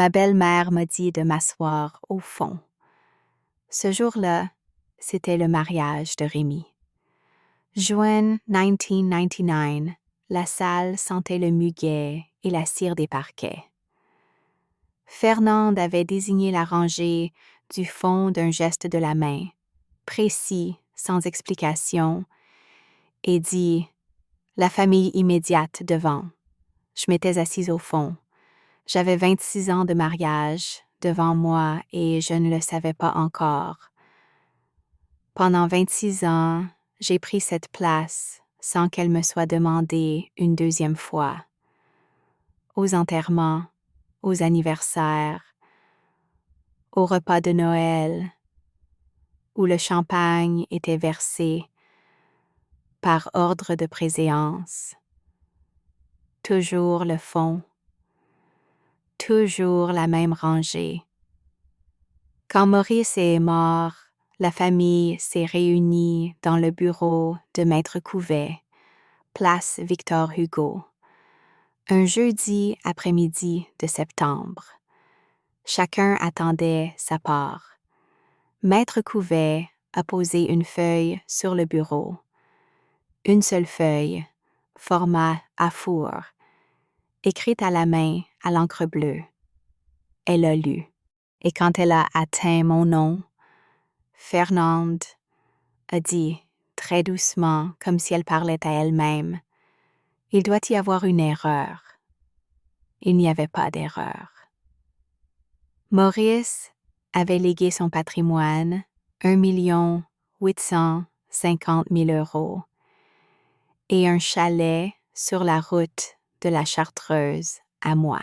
Ma belle-mère m'a dit de m'asseoir au fond. Ce jour-là, c'était le mariage de Rémi. Juin 1999, la salle sentait le muguet et la cire des parquets. Fernande avait désigné la rangée du fond d'un geste de la main, précis, sans explication, et dit « La famille immédiate devant ». Je m'étais assise au fond. J'avais 26 ans de mariage devant moi et je ne le savais pas encore. Pendant 26 ans, j'ai pris cette place sans qu'elle me soit demandée une deuxième fois. Aux enterrements, aux anniversaires, au repas de Noël, où le champagne était versé par ordre de préséance. Toujours le fond, toujours la même rangée. Quand Maurice est mort, la famille s'est réunie dans le bureau de Maître Couvet, place Victor Hugo, un jeudi après-midi de septembre. Chacun attendait sa part. Maître Couvet a posé une feuille sur le bureau. Une seule feuille, format A4, écrite à la main à l'encre bleue. Elle a lu. Et quand elle a atteint mon nom, Fernande a dit, très doucement, comme si elle parlait à elle-même, « Il doit y avoir une erreur. » Il n'y avait pas d'erreur. Maurice avait légué son patrimoine, 1 850 000 euros, et un chalet sur la route de la Chartreuse à moi.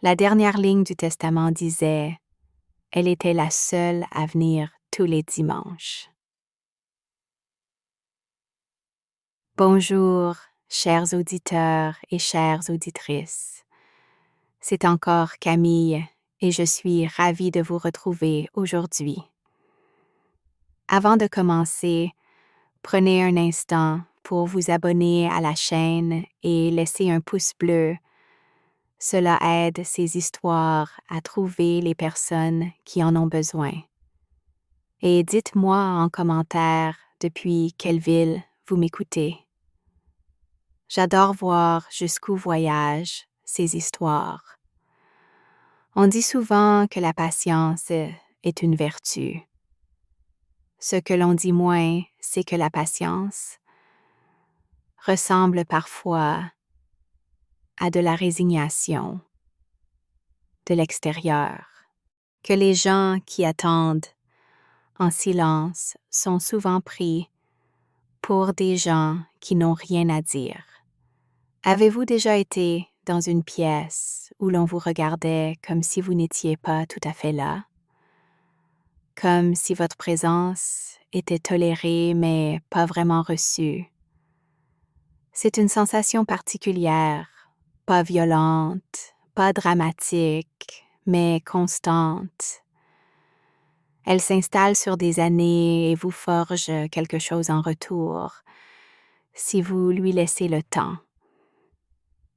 La dernière ligne du testament disait « Elle était la seule à venir tous les dimanches. » Bonjour, chers auditeurs et chères auditrices. C'est encore Camille et je suis ravie de vous retrouver aujourd'hui. Avant de commencer, prenez un instant pour vous abonner à la chaîne et laisser un pouce bleu. Cela aide ces histoires à trouver les personnes qui en ont besoin. Et dites-moi en commentaire depuis quelle ville vous m'écoutez. J'adore voir jusqu'où voyagent ces histoires. On dit souvent que la patience est une vertu. Ce que l'on dit moins, c'est que la patience ressemble parfois à de la résignation de l'extérieur, que les gens qui attendent en silence sont souvent pris pour des gens qui n'ont rien à dire. Avez-vous déjà été dans une pièce où l'on vous regardait comme si vous n'étiez pas tout à fait là? Comme si votre présence était tolérée mais pas vraiment reçue. C'est une sensation particulière, pas violente, pas dramatique, mais constante. Elle s'installe sur des années et vous forge quelque chose en retour, si vous lui laissez le temps.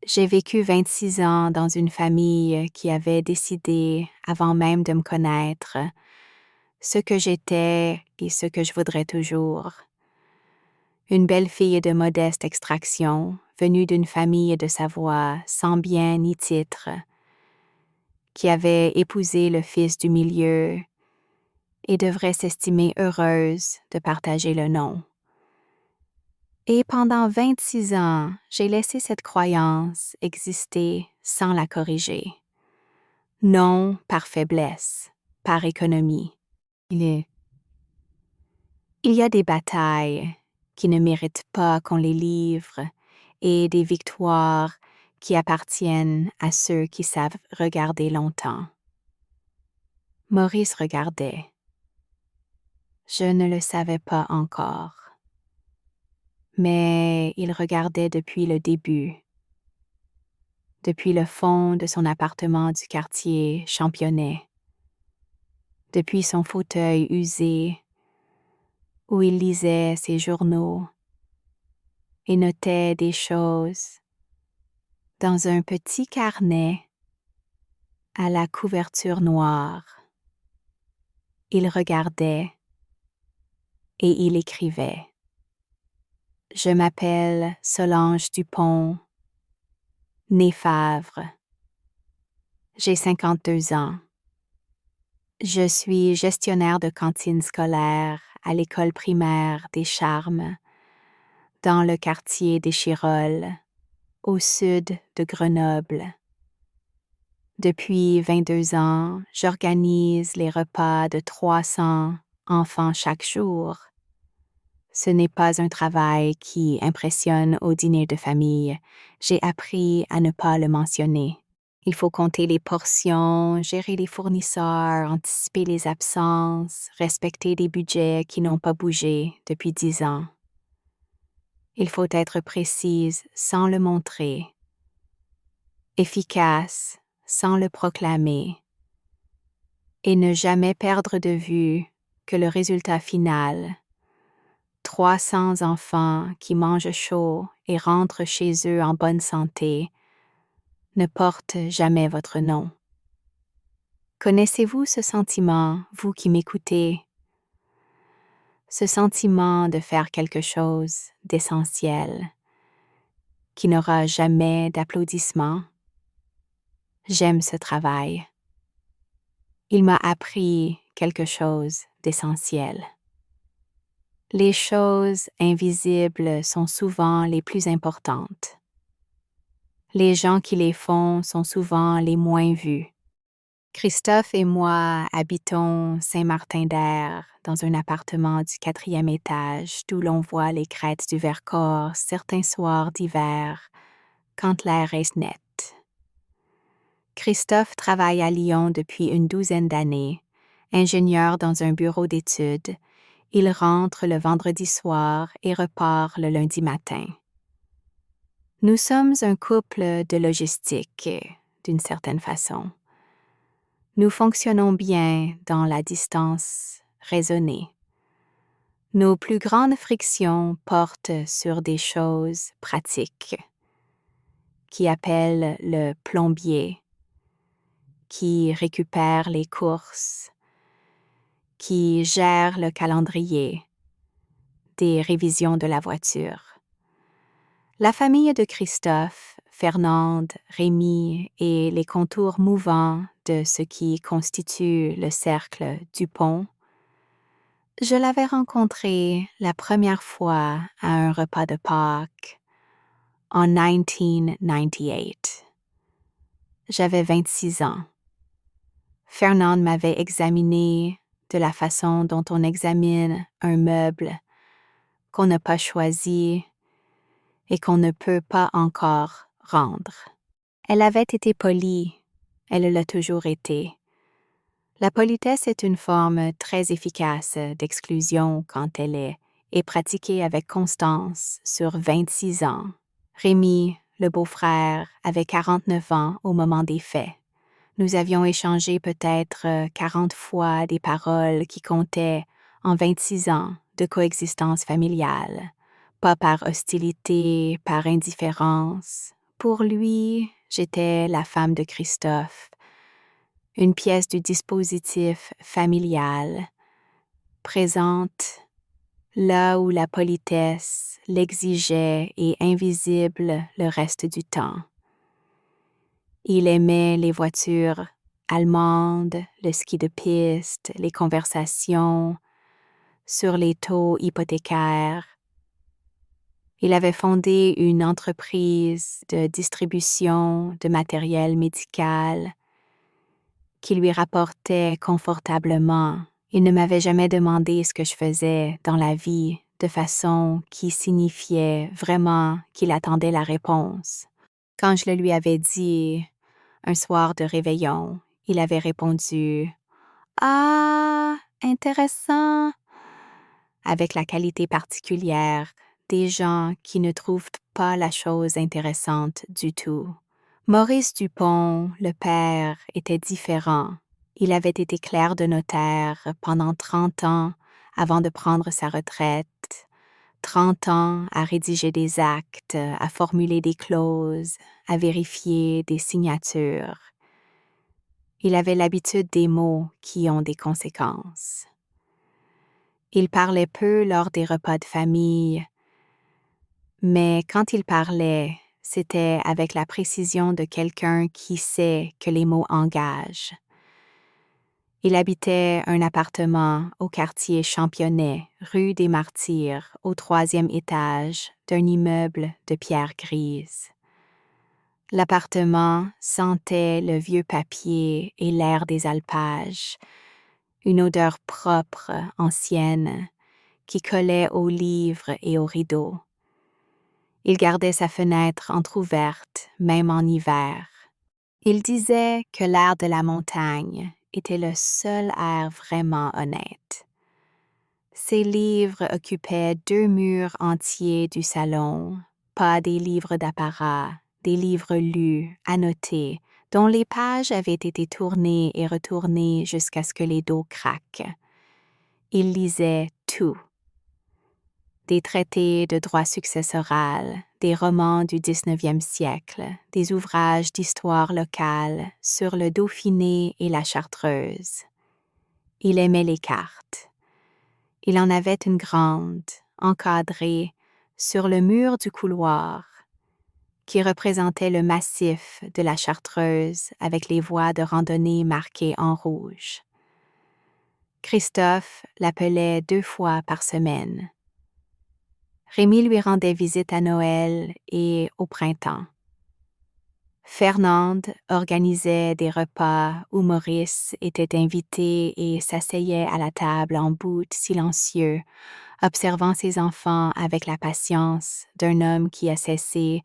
J'ai vécu 26 ans dans une famille qui avait décidé, avant même de me connaître, ce que j'étais et ce que je voudrais toujours. Une belle fille de modeste extraction, venue d'une famille de Savoie, sans bien ni titre, qui avait épousé le fils du milieu et devrait s'estimer heureuse de partager le nom. Et pendant 26 ans, j'ai laissé cette croyance exister sans la corriger. Non par faiblesse, par économie. Il y a des batailles qui ne méritent pas qu'on les livre et des victoires qui appartiennent à ceux qui savent regarder longtemps. Maurice regardait. Je ne le savais pas encore. Mais il regardait depuis le début, depuis le fond de son appartement du quartier Championnet, depuis son fauteuil usé où il lisait ses journaux et notait des choses dans un petit carnet à la couverture noire. Il regardait et il écrivait. Je m'appelle Solange Dupont, née Favre. J'ai 52 ans. Je suis gestionnaire de cantine scolaire à l'école primaire des Charmes, dans le quartier des Chirolles, au sud de Grenoble. Depuis 22 ans, j'organise les repas de 300 enfants chaque jour. Ce n'est pas un travail qui impressionne au dîner de famille. J'ai appris à ne pas le mentionner. Il faut compter les portions, gérer les fournisseurs, anticiper les absences, respecter des budgets qui n'ont pas bougé depuis 10 ans. Il faut être précise sans le montrer, efficace sans le proclamer, et ne jamais perdre de vue que le résultat final, 300 enfants qui mangent chaud et rentrent chez eux en bonne santé, ne porte jamais votre nom. Connaissez-vous ce sentiment, vous qui m'écoutez? Ce sentiment de faire quelque chose d'essentiel, qui n'aura jamais d'applaudissements? J'aime ce travail. Il m'a appris quelque chose d'essentiel. Les choses invisibles sont souvent les plus importantes. Les gens qui les font sont souvent les moins vus. Christophe et moi habitons Saint-Martin-d'Air dans un appartement du 4e étage d'où l'on voit les crêtes du Vercors certains soirs d'hiver quand l'air est net. Christophe travaille à Lyon depuis une 12aine d'années. Ingénieur dans un bureau d'études, il rentre le vendredi soir et repart le lundi matin. Nous sommes un couple de logistique, d'une certaine façon. Nous fonctionnons bien dans la distance raisonnée. Nos plus grandes frictions portent sur des choses pratiques, qui appellent le plombier, qui récupère les courses, qui gère le calendrier, des révisions de la voiture. La famille de Christophe, Fernande, Rémi et les contours mouvants de ce qui constitue le cercle Dupont. Je l'avais rencontré la première fois à un repas de Pâques en 1998. J'avais 26 ans. Fernande m'avait examiné de la façon dont on examine un meuble qu'on n'a pas choisi et qu'on ne peut pas encore rendre. Elle avait été polie, elle l'a toujours été. La politesse est une forme très efficace d'exclusion quand elle est pratiquée avec constance sur 26 ans. Rémi, le beau-frère, avait 49 ans au moment des faits. Nous avions échangé peut-être 40 fois des paroles qui comptaient en 26 ans de coexistence familiale. Pas par hostilité, par indifférence. Pour lui, j'étais la femme de Christophe, une pièce du dispositif familial, présente là où la politesse l'exigeait et invisible le reste du temps. Il aimait les voitures allemandes, le ski de piste, les conversations sur les taux hypothécaires. Il avait fondé une entreprise de distribution de matériel médical qui lui rapportait confortablement. Il ne m'avait jamais demandé ce que je faisais dans la vie de façon qui signifiait vraiment qu'il attendait la réponse. Quand je le lui avais dit un soir de réveillon, il avait répondu « Ah, intéressant !» avec la qualité particulière des gens qui ne trouvent pas la chose intéressante du tout. Maurice Dupont, le père, était différent. Il avait été clerc de notaire pendant 30 ans avant de prendre sa retraite. 30 ans à rédiger des actes, à formuler des clauses, à vérifier des signatures. Il avait l'habitude des mots qui ont des conséquences. Il parlait peu lors des repas de famille, mais quand il parlait, c'était avec la précision de quelqu'un qui sait que les mots engagent. Il habitait un appartement au quartier Championnet, rue des Martyrs, au 3e étage d'un immeuble de pierre grise. L'appartement sentait le vieux papier et l'air des alpages, une odeur propre, ancienne, qui collait aux livres et aux rideaux. Il gardait sa fenêtre entr'ouverte, même en hiver. Il disait que l'air de la montagne était le seul air vraiment honnête. Ses livres occupaient 2 murs entiers du salon, pas des livres d'apparat, des livres lus, annotés, dont les pages avaient été tournées et retournées jusqu'à ce que les dos craquent. Il lisait tout. Des traités de droit successoral, des romans du 19e siècle, des ouvrages d'histoire locale sur le Dauphiné et la Chartreuse. Il aimait les cartes. Il en avait une grande, encadrée, sur le mur du couloir, qui représentait le massif de la Chartreuse avec les voies de randonnée marquées en rouge. Christophe l'appelait 2 fois par semaine. Rémi lui rendait visite à Noël et au printemps. Fernande organisait des repas où Maurice était invité et s'asseyait à la table en boute silencieux, observant ses enfants avec la patience d'un homme qui a cessé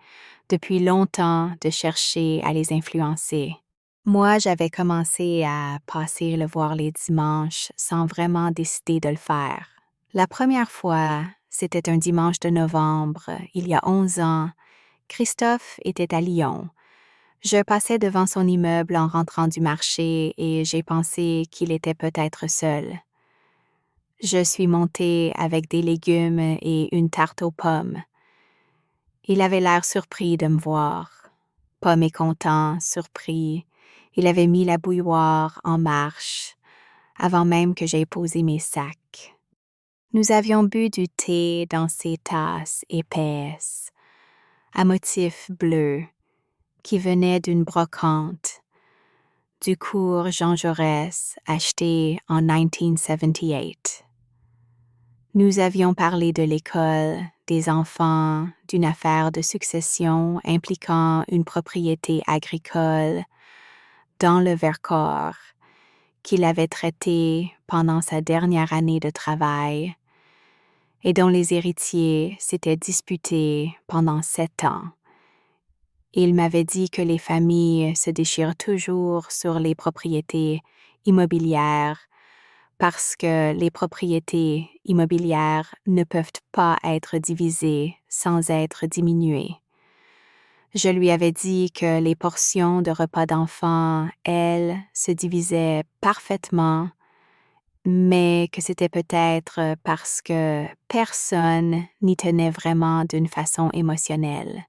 depuis longtemps de chercher à les influencer. Moi, j'avais commencé à passer le voir les dimanches sans vraiment décider de le faire. La première fois, c'était un dimanche de novembre, il y a 11 ans. Christophe était à Lyon. Je passais devant son immeuble en rentrant du marché et j'ai pensé qu'il était peut-être seul. Je suis montée avec des légumes et une tarte aux pommes. Il avait l'air surpris de me voir. Pas mécontent, surpris. Il avait mis la bouilloire en marche avant même que j'aie posé mes sacs. Nous avions bu du thé dans ces tasses épaisses, à motifs bleus, qui venaient d'une brocante, du cours Jean Jaurès acheté en 1978. Nous avions parlé de l'école, des enfants, d'une affaire de succession impliquant une propriété agricole dans le Vercors qu'il avait traité pendant sa dernière année de travail et dont les héritiers s'étaient disputés pendant 7 ans. Il m'avait dit que les familles se déchirent toujours sur les propriétés immobilières parce que les propriétés immobilières ne peuvent pas être divisées sans être diminuées. Je lui avais dit que les portions de repas d'enfants, elles, se divisaient parfaitement, mais que c'était peut-être parce que personne n'y tenait vraiment d'une façon émotionnelle.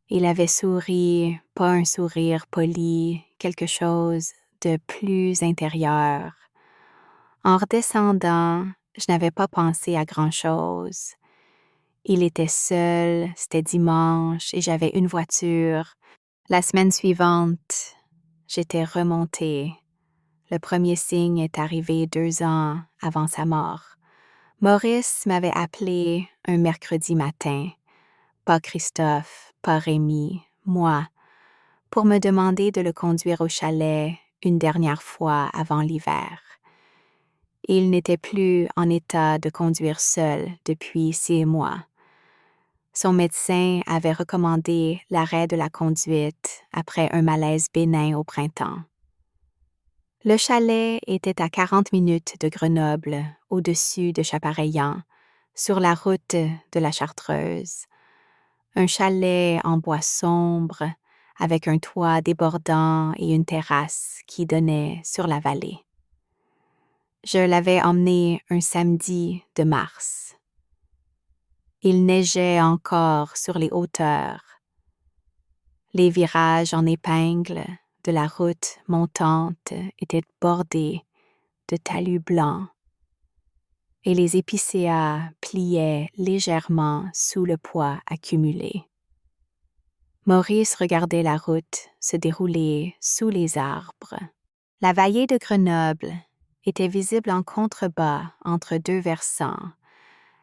Il avait souri, pas un sourire poli, quelque chose de plus intérieur. En redescendant, je n'avais pas pensé à grand-chose. Il était seul, c'était dimanche et j'avais une voiture. La semaine suivante, j'étais remontée. Le premier signe est arrivé 2 ans avant sa mort. Maurice m'avait appelé un mercredi matin, pas Christophe, pas Rémi, moi, pour me demander de le conduire au chalet une dernière fois avant l'hiver. Il n'était plus en état de conduire seul depuis 6 mois. Son médecin avait recommandé l'arrêt de la conduite après un malaise bénin au printemps. Le chalet était à 40 minutes de Grenoble, au-dessus de Chapareillan, sur la route de la Chartreuse. Un chalet en bois sombre, avec un toit débordant et une terrasse qui donnait sur la vallée. Je l'avais emmené un samedi de mars. Il neigeait encore sur les hauteurs. Les virages en épingle de la route montante était bordé de talus blancs et les épicéas pliaient légèrement sous le poids accumulé. Maurice regardait la route se dérouler sous les arbres. La vallée de Grenoble était visible en contrebas entre deux versants,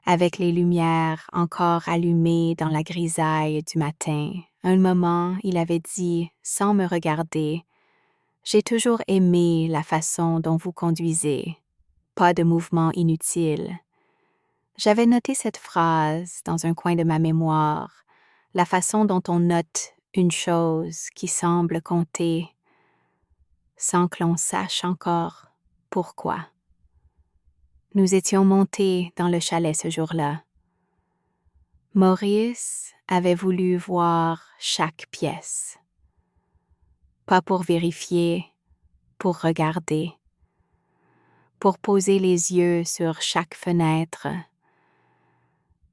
avec les lumières encore allumées dans la grisaille du matin. Un moment, il avait dit, sans me regarder, « J'ai toujours aimé la façon dont vous conduisez. Pas de mouvement inutile. » J'avais noté cette phrase dans un coin de ma mémoire, la façon dont on note une chose qui semble compter, sans que l'on sache encore pourquoi. Nous étions montés dans le chalet ce jour-là. Maurice avait voulu voir chaque pièce. Pas pour vérifier, pour regarder, pour poser les yeux sur chaque fenêtre,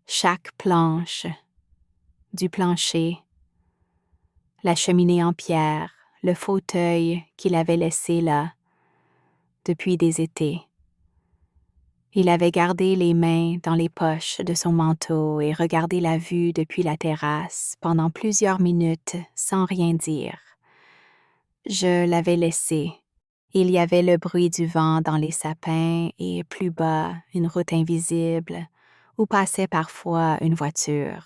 chaque planche, du plancher, la cheminée en pierre, le fauteuil qu'il avait laissé là depuis des étés. Il avait gardé les mains dans les poches de son manteau et regardé la vue depuis la terrasse pendant plusieurs minutes sans rien dire. Je l'avais laissé. Il y avait le bruit du vent dans les sapins et plus bas une route invisible où passait parfois une voiture.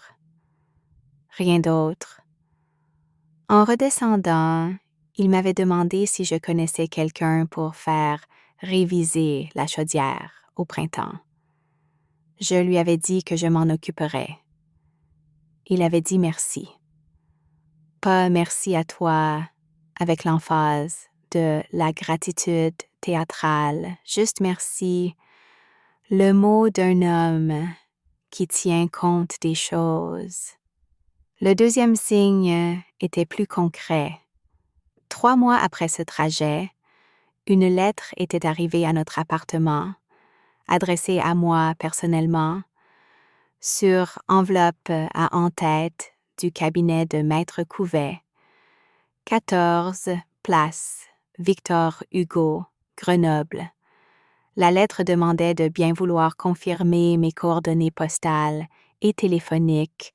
Rien d'autre. En redescendant, il m'avait demandé si je connaissais quelqu'un pour faire réviser la chaudière au printemps. Je lui avais dit que je m'en occuperais. Il avait dit merci. Pas merci à toi, avec l'emphase de la gratitude théâtrale, juste merci, le mot d'un homme qui tient compte des choses. Le deuxième signe était plus concret. 3 mois après ce trajet, une lettre était arrivée à notre appartement, adressée à moi personnellement, sur enveloppe à en-tête du cabinet de Maître Couvet, 14 place Victor Hugo, Grenoble. La lettre demandait de bien vouloir confirmer mes coordonnées postales et téléphoniques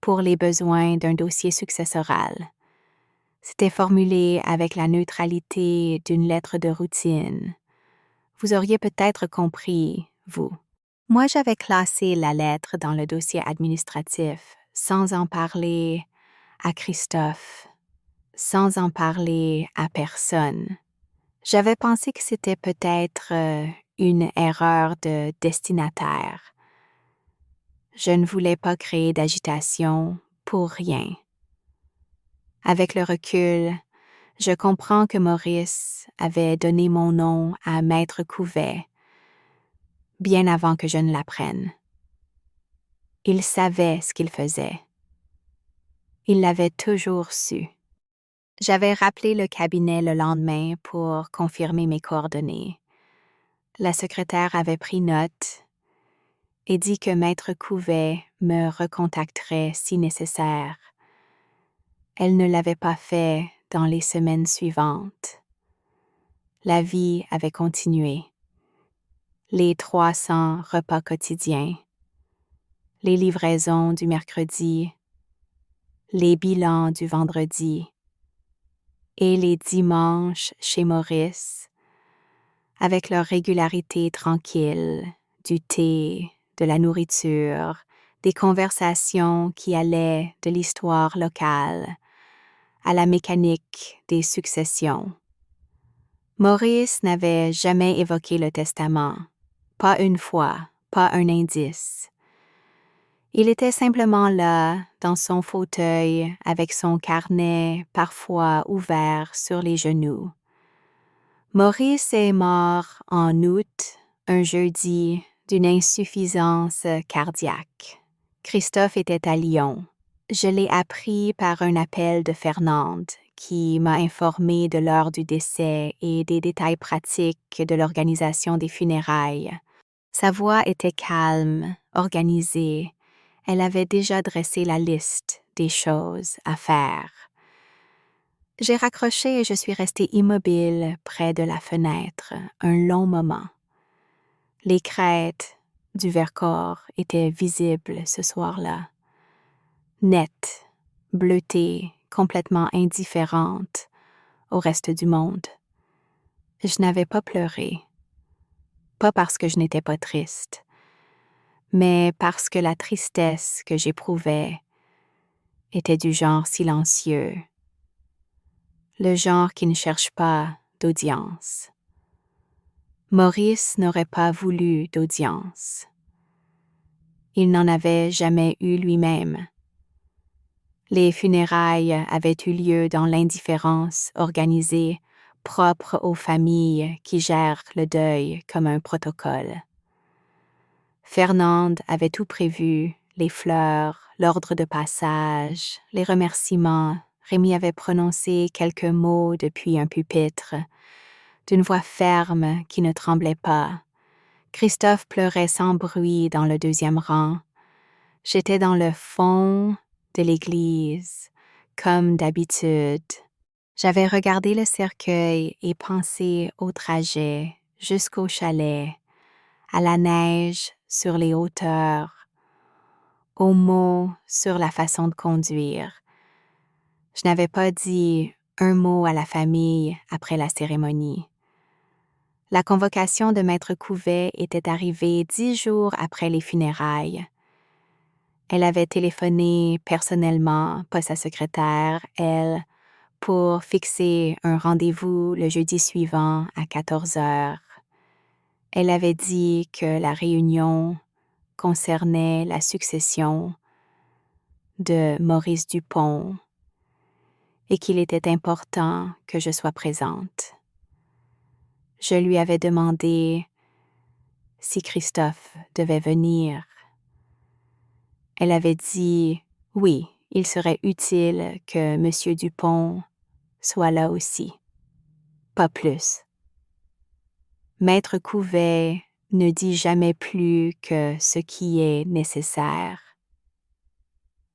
pour les besoins d'un dossier successoral. C'était formulé avec la neutralité d'une lettre de routine. Vous auriez peut-être compris, vous. Moi, j'avais classé la lettre dans le dossier administratif sans en parler à Christophe, sans en parler à personne. J'avais pensé que c'était peut-être une erreur de destinataire. Je ne voulais pas créer d'agitation pour rien. Avec le recul, je comprends que Maurice avait donné mon nom à Maître Couvet bien avant que je ne l'apprenne. Il savait ce qu'il faisait. Il l'avait toujours su. J'avais rappelé le cabinet le lendemain pour confirmer mes coordonnées. La secrétaire avait pris note et dit que Maître Couvet me recontacterait si nécessaire. Elle ne l'avait pas fait dans les semaines suivantes. La vie avait continué. Les 300 repas quotidiens, les livraisons du mercredi, les bilans du vendredi et les dimanches chez Maurice, avec leur régularité tranquille, du thé, de la nourriture, des conversations qui allaient de l'histoire locale à la mécanique des successions. Maurice n'avait jamais évoqué le testament, pas une fois, pas un indice. Il était simplement là, dans son fauteuil, avec son carnet parfois ouvert sur les genoux. Maurice est mort en août, un jeudi, d'une insuffisance cardiaque. Christophe était à Lyon. Je l'ai appris par un appel de Fernande, qui m'a informé de l'heure du décès et des détails pratiques de l'organisation des funérailles. Sa voix était calme, organisée. Elle avait déjà dressé la liste des choses à faire. J'ai raccroché et je suis restée immobile près de la fenêtre un long moment. Les crêtes du Vercors étaient visibles ce soir-là, nettes, bleutées, complètement indifférentes au reste du monde. Je n'avais pas pleuré, pas parce que je n'étais pas triste, mais parce que la tristesse que j'éprouvais était du genre silencieux, le genre qui ne cherche pas d'audience. Maurice n'aurait pas voulu d'audience. Il n'en avait jamais eu lui-même. Les funérailles avaient eu lieu dans l'indifférence organisée propre aux familles qui gèrent le deuil comme un protocole. Fernande avait tout prévu, les fleurs, l'ordre de passage, les remerciements. Rémi avait prononcé quelques mots depuis un pupitre, d'une voix ferme qui ne tremblait pas. Christophe pleurait sans bruit dans le deuxième rang. J'étais dans le fond de l'église, comme d'habitude. J'avais regardé le cercueil et pensé au trajet jusqu'au chalet, à la neige sur les hauteurs, aux mots sur la façon de conduire. Je n'avais pas dit un mot à la famille après la cérémonie. La convocation de Maître Couvet était arrivée 10 jours après les funérailles. Elle avait téléphoné personnellement, pas sa secrétaire, elle, pour fixer un rendez-vous le jeudi suivant à 14 heures. Elle avait dit que la réunion concernait la succession de Maurice Dupont et qu'il était important que je sois présente. Je lui avais demandé si Christophe devait venir. Elle avait dit oui, il serait utile que M. Dupont soit là aussi. Pas plus. Maître Couvet ne dit jamais plus que ce qui est nécessaire.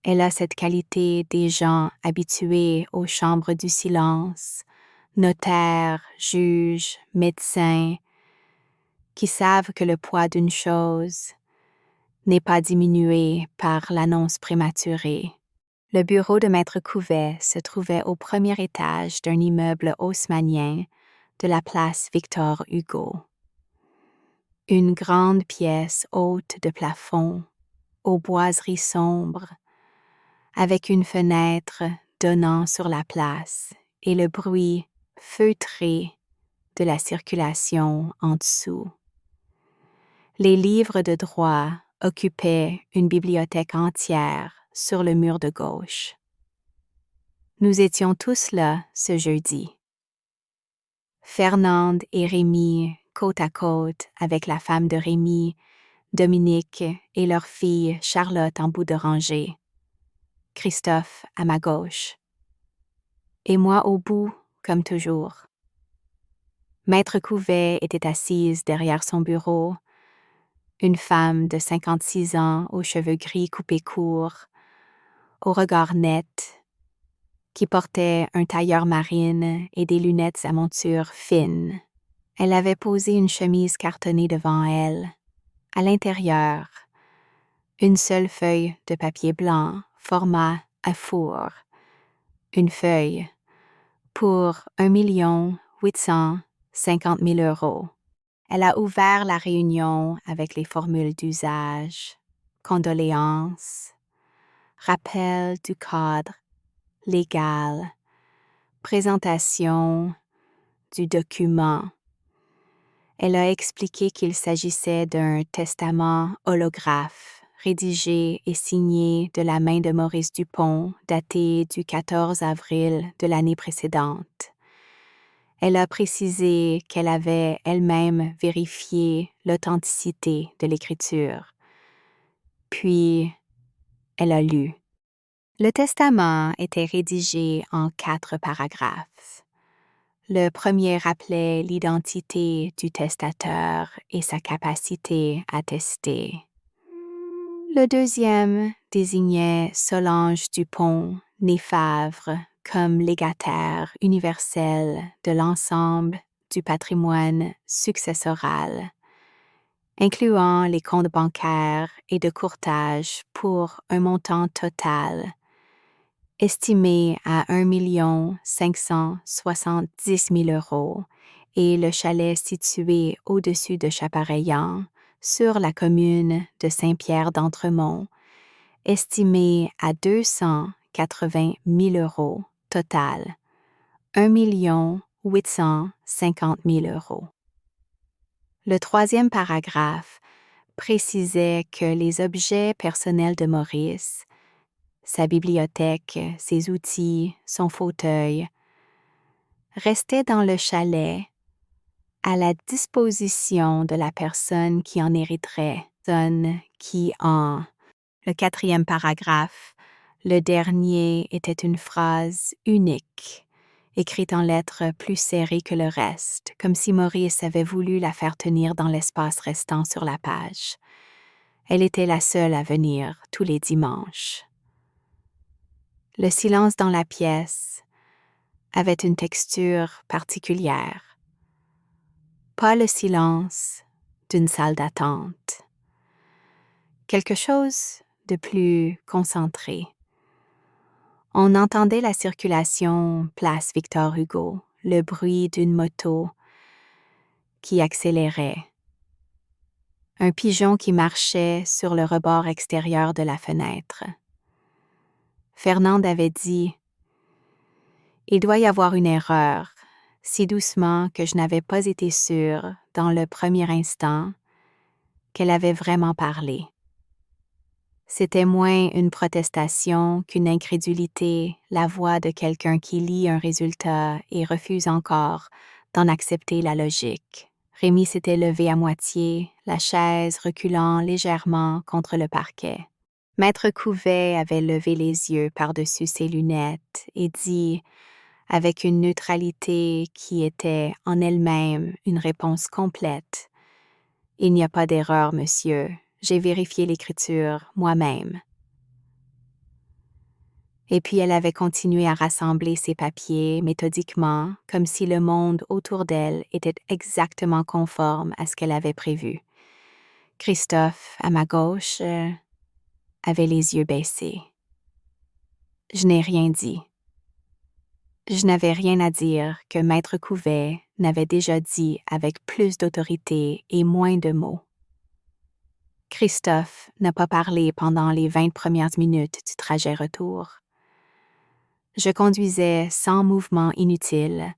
Elle a cette qualité des gens habitués aux chambres du silence, notaires, juges, médecins, qui savent que le poids d'une chose n'est pas diminué par l'annonce prématurée. Le bureau de Maître Couvet se trouvait au premier étage d'un immeuble haussmannien de la place Victor Hugo. Une grande pièce haute de plafond, aux boiseries sombres, avec une fenêtre donnant sur la place et le bruit feutré de la circulation en dessous. Les livres de droit occupaient une bibliothèque entière sur le mur de gauche. Nous étions tous là ce jeudi. Fernande et Rémi côte à côte avec la femme de Rémi, Dominique et leur fille Charlotte en bout de rangée. Christophe à ma gauche. Et moi au bout, comme toujours. Maître Couvet était assise derrière son bureau, une femme de 56 ans aux cheveux gris coupés courts, au regard net, qui portait un tailleur marine et des lunettes à monture fine. Elle avait posé une chemise cartonnée devant elle. À l'intérieur, une seule feuille de papier blanc, format à four. Une feuille pour 1 850 000 €. Elle a ouvert la réunion avec les formules d'usage, condoléances, rappel du cadre légal, présentation du document. Elle a expliqué qu'il s'agissait d'un testament holographe, rédigé et signé de la main de Maurice Dupont, daté du 14 avril de l'année précédente. Elle a précisé qu'elle avait elle-même vérifié l'authenticité de l'écriture. Puis, elle a lu. Le testament était rédigé en 4 paragraphes. Le premier rappelait l'identité du testateur et sa capacité à tester. Le deuxième désignait Solange Dupont, née Favre, comme légataire universel de l'ensemble du patrimoine successoral, incluant les comptes bancaires et de courtage pour un montant total estimé à 1 570 000 € et le chalet situé au-dessus de Chapareillan, sur la commune de Saint-Pierre-d'Entremont, estimé à 280 000 € total, 1 850 000 €. Le troisième paragraphe précisait que les objets personnels de Maurice, sa bibliothèque, ses outils, son fauteuil, restaient dans le chalet à la disposition de la personne qui en hériterait, Le quatrième paragraphe, le dernier, était une phrase unique, écrite en lettres plus serrées que le reste, comme si Maurice avait voulu la faire tenir dans l'espace restant sur la page. Elle était la seule à venir tous les dimanches. Le silence dans la pièce avait une texture particulière. Pas le silence d'une salle d'attente. Quelque chose de plus concentré. On entendait la circulation place Victor Hugo, le bruit d'une moto qui accélérait. Un pigeon qui marchait sur le rebord extérieur de la fenêtre. Fernande avait dit « Il doit y avoir une erreur », si doucement que je n'avais pas été sûre, dans le premier instant, qu'elle avait vraiment parlé. C'était moins une protestation qu'une incrédulité, la voix de quelqu'un qui lit un résultat et refuse encore d'en accepter la logique. Rémi s'était levé à moitié, la chaise reculant légèrement contre le parquet. Maître Couvet avait levé les yeux par-dessus ses lunettes et dit, avec une neutralité qui était en elle-même une réponse complète, « Il n'y a pas d'erreur, monsieur. J'ai vérifié l'écriture moi-même. » Et puis elle avait continué à rassembler ses papiers méthodiquement, comme si le monde autour d'elle était exactement conforme à ce qu'elle avait prévu. Christophe, à ma gauche, avait les yeux baissés. Je n'ai rien dit. Je n'avais rien à dire que Maître Couvet n'avait déjà dit avec plus d'autorité et moins de mots. Christophe n'a pas parlé pendant les 20 premières minutes du trajet retour. Je conduisais sans mouvement inutile.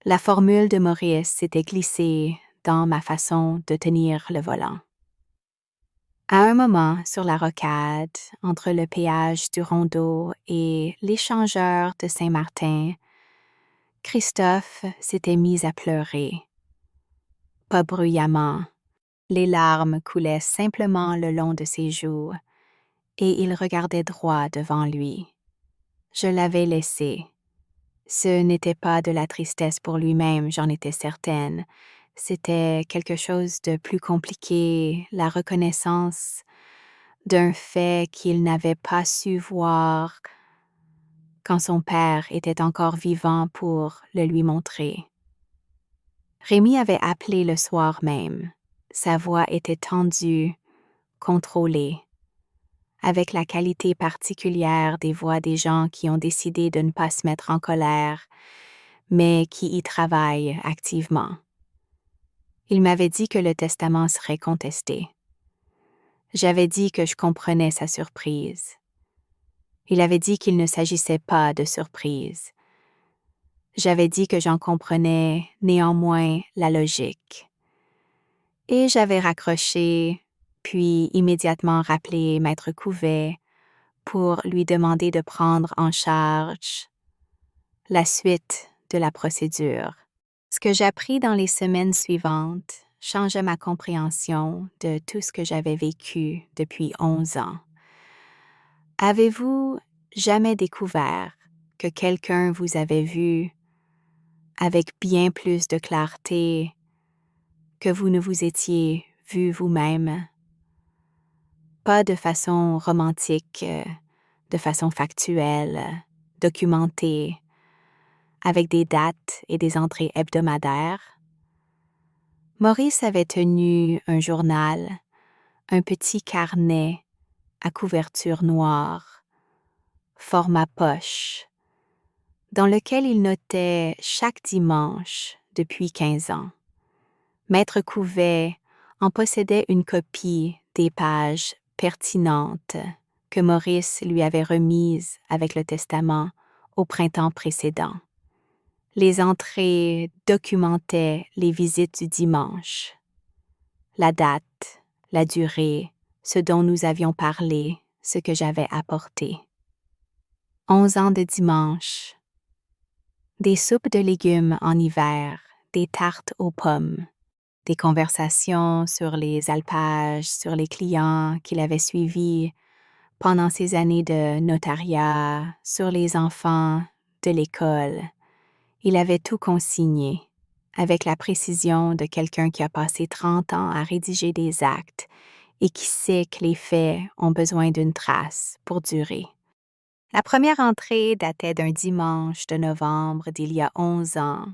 La formule de Maurice s'était glissée dans ma façon de tenir le volant. À un moment, sur la rocade, entre le péage du Rondeau et l'échangeur de Saint-Martin, Christophe s'était mis à pleurer. Pas bruyamment. Les larmes coulaient simplement le long de ses joues, et il regardait droit devant lui. Je l'avais laissé. Ce n'était pas de la tristesse pour lui-même, j'en étais certaine. C'était quelque chose de plus compliqué, la reconnaissance d'un fait qu'il n'avait pas su voir quand son père était encore vivant pour le lui montrer. Rémi avait appelé le soir même. Sa voix était tendue, contrôlée, avec la qualité particulière des voix des gens qui ont décidé de ne pas se mettre en colère, mais qui y travaillent activement. Il m'avait dit que le testament serait contesté. J'avais dit que je comprenais sa surprise. Il avait dit qu'il ne s'agissait pas de surprise. J'avais dit que j'en comprenais néanmoins la logique. Et j'avais raccroché, puis immédiatement rappelé Maître Couvet pour lui demander de prendre en charge la suite de la procédure. Ce que j'appris dans les semaines suivantes changeait ma compréhension de tout ce que j'avais vécu depuis 11 ans. Avez-vous jamais découvert que quelqu'un vous avait vu avec bien plus de clarté que vous ne vous étiez vu vous-même? Pas de façon romantique, de façon factuelle, documenté, avec des dates et des entrées hebdomadaires. Maurice avait tenu un journal, un petit carnet à couverture noire, format poche, dans lequel il notait chaque dimanche depuis 15 ans. Maître Couvet en possédait une copie des pages pertinentes que Maurice lui avait remises avec le testament au printemps précédent. Les entrées documentaient les visites du dimanche, la date, la durée, ce dont nous avions parlé, ce que j'avais apporté. 11 ans de dimanche. Des soupes de légumes en hiver, des tartes aux pommes, des conversations sur les alpages, sur les clients qu'il avait suivis pendant ses années de notariat, sur les enfants de l'école. Il avait tout consigné, avec la précision de quelqu'un qui a passé 30 ans à rédiger des actes et qui sait que les faits ont besoin d'une trace pour durer. La première entrée datait d'un dimanche de novembre d'il y a 11 ans,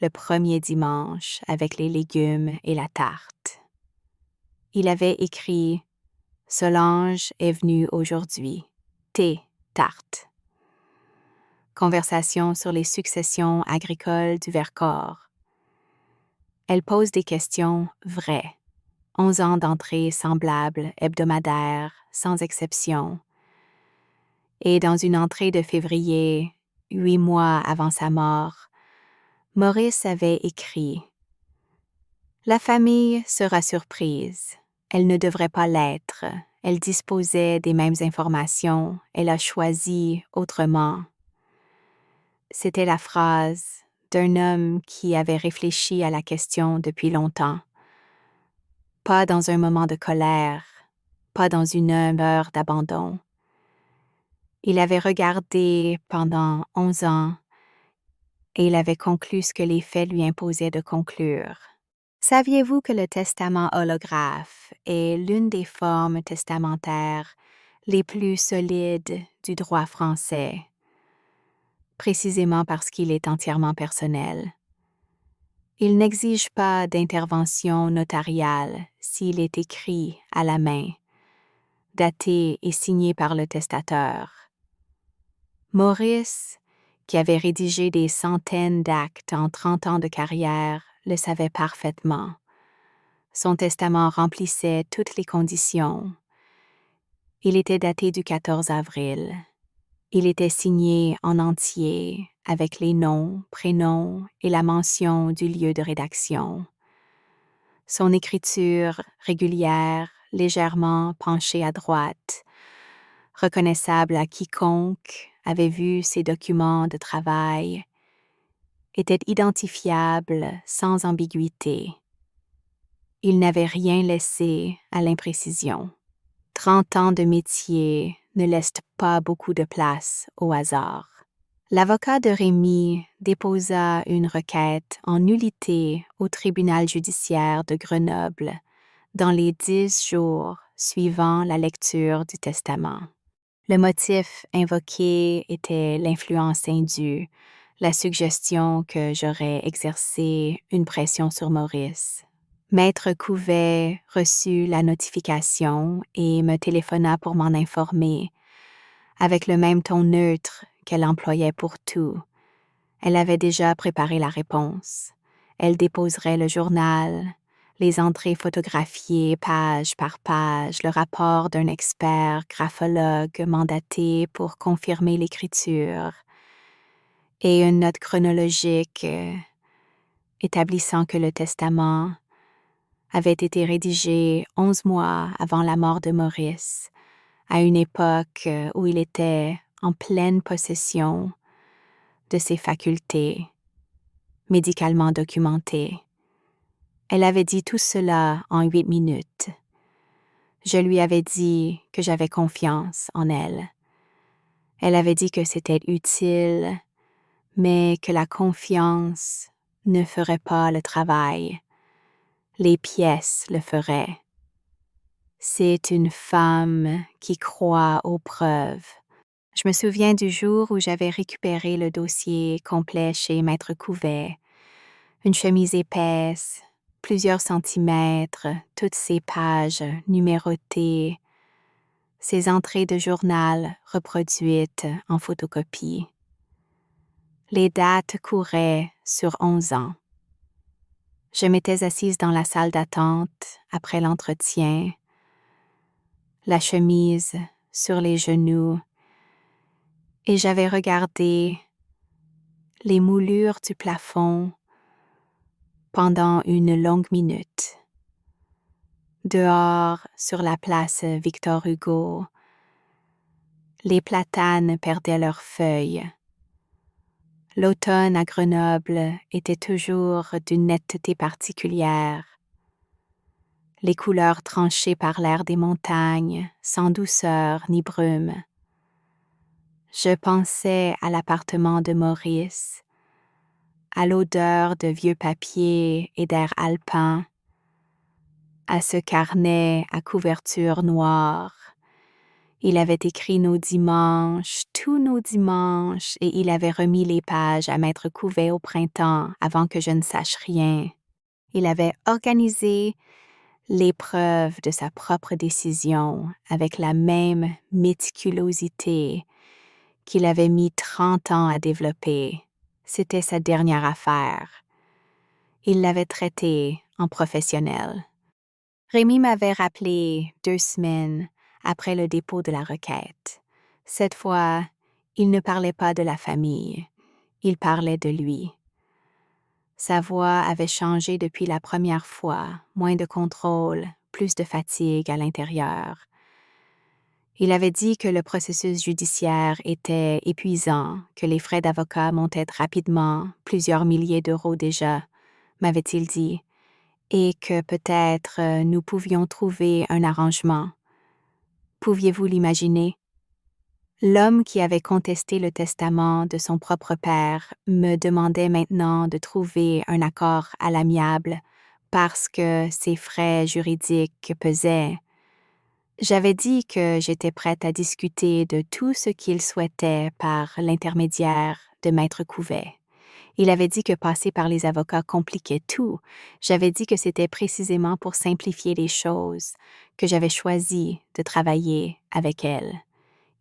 le premier dimanche avec les légumes et la tarte. Il avait écrit « Solange est venue aujourd'hui. Thé, tarte. » Conversation sur les successions agricoles du Vercors. Elle pose des questions vraies. 11 ans d'entrée semblables, hebdomadaires, sans exception. Et dans une entrée de février, 8 mois avant sa mort, Maurice avait écrit « La famille sera surprise. Elle ne devrait pas l'être. Elle disposait des mêmes informations. Elle a choisi autrement. » C'était la phrase d'un homme qui avait réfléchi à la question depuis longtemps. Pas dans un moment de colère, pas dans une heure d'abandon. Il avait regardé pendant 11 ans et il avait conclu ce que les faits lui imposaient de conclure. Saviez-vous que le testament holographe est l'une des formes testamentaires les plus solides du droit français, précisément parce qu'il est entièrement personnel? Il n'exige pas d'intervention notariale s'il est écrit à la main, daté et signé par le testateur. Maurice, qui avait rédigé des centaines d'actes en 30 ans de carrière, le savait parfaitement. Son testament remplissait toutes les conditions. Il était daté du 14 avril. Il était signé en entier, avec les noms, prénoms et la mention du lieu de rédaction. Son écriture régulière, légèrement penchée à droite, reconnaissable à quiconque avait vu ses documents de travail, était identifiable sans ambiguïté. Il n'avait rien laissé à l'imprécision. 30 ans de métier ne laissent pas beaucoup de place au hasard. L'avocat de Rémy déposa une requête en nullité au tribunal judiciaire de Grenoble dans les 10 jours suivant la lecture du testament. Le motif invoqué était l'influence indue, la suggestion que j'aurais exercé une pression sur Maurice. Maître Couvet reçut la notification et me téléphona pour m'en informer, avec le même ton neutre qu'elle employait pour tout. Elle avait déjà préparé la réponse. Elle déposerait le journal, les entrées photographiées page par page, le rapport d'un expert graphologue mandaté pour confirmer l'écriture, et une note chronologique établissant que le testament avait été rédigé 11 mois avant la mort de Maurice, à une époque où il était en pleine possession de ses facultés, médicalement documentées. Elle avait dit tout cela en 8 minutes. Je lui avais dit que j'avais confiance en elle. Elle avait dit que c'était utile, mais que la confiance ne ferait pas le travail. Les pièces le feraient. C'est une femme qui croit aux preuves. Je me souviens du jour où j'avais récupéré le dossier complet chez Maître Couvet, une chemise épaisse, plusieurs centimètres, toutes ces pages numérotées, ces entrées de journal reproduites en photocopie. Les dates couraient sur 11 ans. Je m'étais assise dans la salle d'attente après l'entretien, la chemise sur les genoux, et j'avais regardé les moulures du plafond pendant une longue minute. Dehors, sur la place Victor Hugo, les platanes perdaient leurs feuilles. L'automne à Grenoble était toujours d'une netteté particulière. Les couleurs tranchées par l'air des montagnes, sans douceur ni brume. Je pensais à l'appartement de Maurice, à l'odeur de vieux papier et d'air alpin, à ce carnet à couverture noire. Il avait écrit nos dimanches, tous nos dimanches, et il avait remis les pages à Maître Couvet au printemps avant que je ne sache rien. Il avait organisé l'épreuve de sa propre décision avec la même méticulosité qu'il avait mis 30 ans à développer. C'était sa dernière affaire. Il l'avait traitée en professionnel. Rémi m'avait rappelé 2 semaines après le dépôt de la requête. Cette fois, il ne parlait pas de la famille, il parlait de lui. Sa voix avait changé depuis la première fois, moins de contrôle, plus de fatigue à l'intérieur. Il avait dit que le processus judiciaire était épuisant, que les frais d'avocat montaient rapidement, plusieurs milliers d'euros déjà, m'avait-il dit, et que peut-être nous pouvions trouver un arrangement. Pouviez-vous l'imaginer? L'homme qui avait contesté le testament de son propre père me demandait maintenant de trouver un accord à l'amiable parce que ses frais juridiques pesaient. J'avais dit que j'étais prête à discuter de tout ce qu'il souhaitait par l'intermédiaire de Maître Couvet. Il avait dit que passer par les avocats compliquait tout. J'avais dit que c'était précisément pour simplifier les choses que j'avais choisi de travailler avec elle.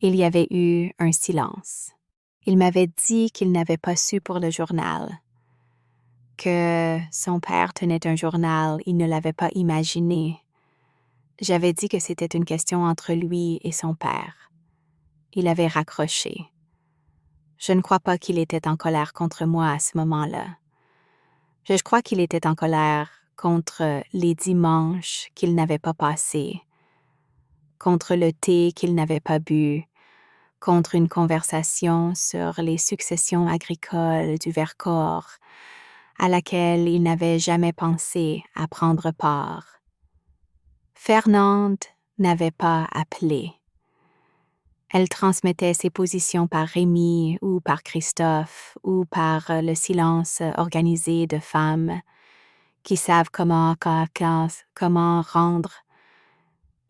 Il y avait eu un silence. Il m'avait dit qu'il n'avait pas su pour le journal, que son père tenait un journal, il ne l'avait pas imaginé. J'avais dit que c'était une question entre lui et son père. Il avait raccroché. Je ne crois pas qu'il était en colère contre moi à ce moment-là. Je crois qu'il était en colère contre les dimanches qu'il n'avait pas passés, contre le thé qu'il n'avait pas bu, contre une conversation sur les successions agricoles du Vercors, à laquelle il n'avait jamais pensé à prendre part. Fernande n'avait pas appelé. Elle transmettait ses positions par Rémi ou par Christophe ou par le silence organisé de femmes qui savent comment rendre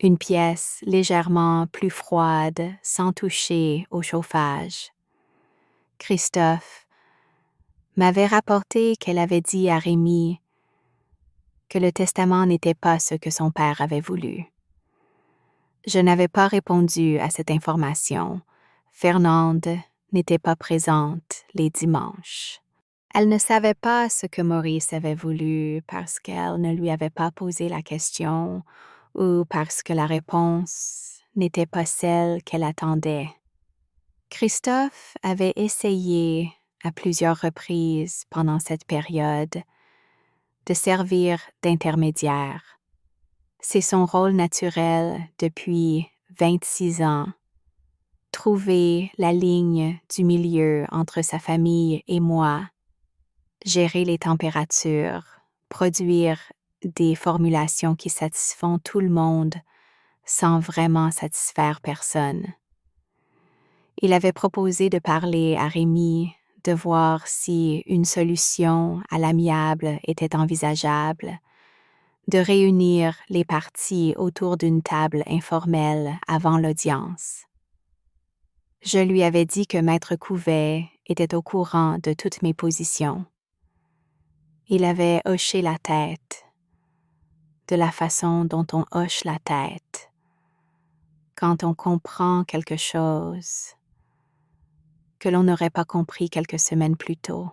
une pièce légèrement plus froide sans toucher au chauffage. Christophe m'avait rapporté qu'elle avait dit à Rémi que le testament n'était pas ce que son père avait voulu. Je n'avais pas répondu à cette information. Fernande n'était pas présente les dimanches. Elle ne savait pas ce que Maurice avait voulu parce qu'elle ne lui avait pas posé la question ou parce que la réponse n'était pas celle qu'elle attendait. Christophe avait essayé à plusieurs reprises pendant cette période de servir d'intermédiaire. C'est son rôle naturel depuis 26 ans. Trouver la ligne du milieu entre sa famille et moi, gérer les températures, produire des formulations qui satisfont tout le monde sans vraiment satisfaire personne. Il avait proposé de parler à Rémi, de voir si une solution à l'amiable était envisageable, de réunir les parties autour d'une table informelle avant l'audience. Je lui avais dit que Maître Couvet était au courant de toutes mes positions. Il avait hoché la tête, de la façon dont on hoche la tête quand on comprend quelque chose que l'on n'aurait pas compris quelques semaines plus tôt.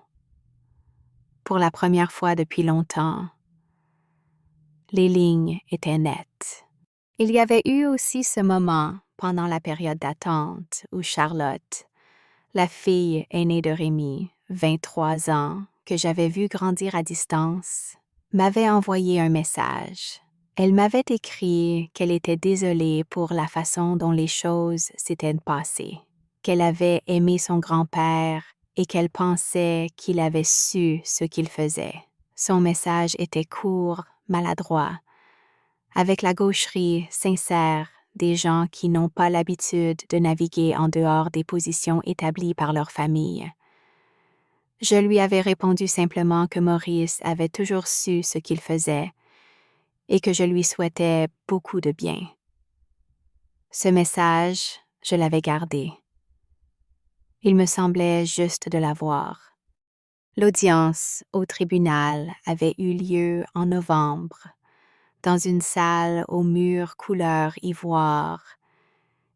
Pour la première fois depuis longtemps, les lignes étaient nettes. Il y avait eu aussi ce moment pendant la période d'attente où Charlotte, la fille aînée de Rémi, 23 ans, que j'avais vue grandir à distance, m'avait envoyé un message. Elle m'avait écrit qu'elle était désolée pour la façon dont les choses s'étaient passées, qu'elle avait aimé son grand-père et qu'elle pensait qu'il avait su ce qu'il faisait. Son message était court, maladroit, avec la gaucherie sincère des gens qui n'ont pas l'habitude de naviguer en dehors des positions établies par leur famille. Je lui avais répondu simplement que Maurice avait toujours su ce qu'il faisait et que je lui souhaitais beaucoup de bien. Ce message, je l'avais gardé. Il me semblait juste de l'avoir. L'audience au tribunal avait eu lieu en novembre, dans une salle aux murs couleur ivoire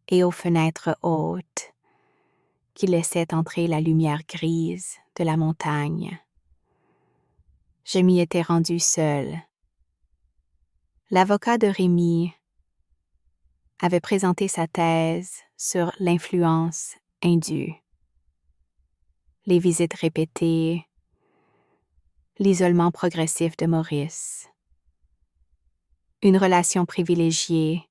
et aux fenêtres hautes qui laissaient entrer la lumière grise de la montagne. Je m'y étais rendue seule. L'avocat de Rémi avait présenté sa thèse sur l'influence indue. Les visites répétées, l'isolement progressif de Maurice, une relation privilégiée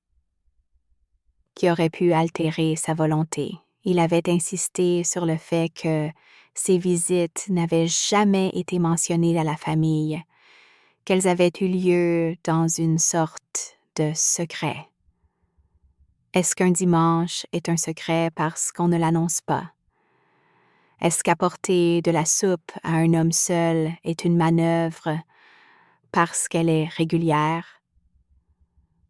qui aurait pu altérer sa volonté. Il avait insisté sur le fait que ces visites n'avaient jamais été mentionnées à la famille, qu'elles avaient eu lieu dans une sorte de secret. Est-ce qu'un dimanche est un secret parce qu'on ne l'annonce pas? Est-ce qu'apporter de la soupe à un homme seul est une manœuvre parce qu'elle est régulière?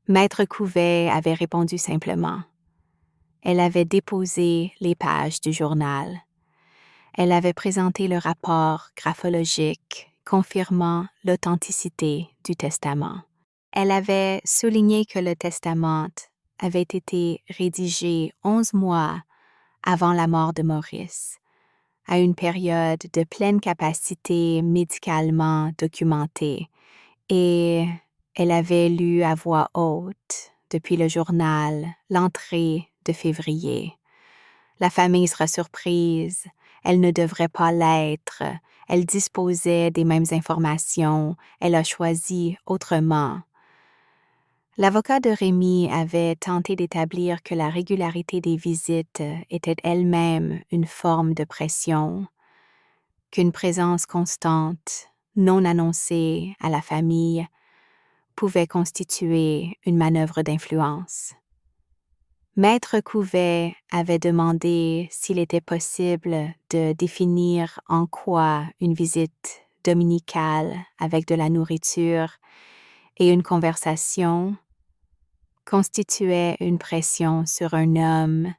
Maître Couvet avait répondu simplement. Elle avait déposé les pages du journal. Elle avait présenté le rapport graphologique confirmant l'authenticité du testament. Elle avait souligné que le testament avait été rédigé 11 mois avant la mort de Maurice, à une période de pleine capacité médicalement documentée, et elle avait lu à voix haute, depuis le journal, l'entrée de février. La famille sera surprise, elle ne devrait pas l'être, elle disposait des mêmes informations, elle a choisi autrement. L'avocat de Rémi avait tenté d'établir que la régularité des visites était elle-même une forme de pression, qu'une présence constante, non annoncée à la famille, pouvait constituer une manœuvre d'influence. Maître Couvet avait demandé s'il était possible de définir en quoi une visite dominicale avec de la nourriture et une conversation constituait une pression sur un homme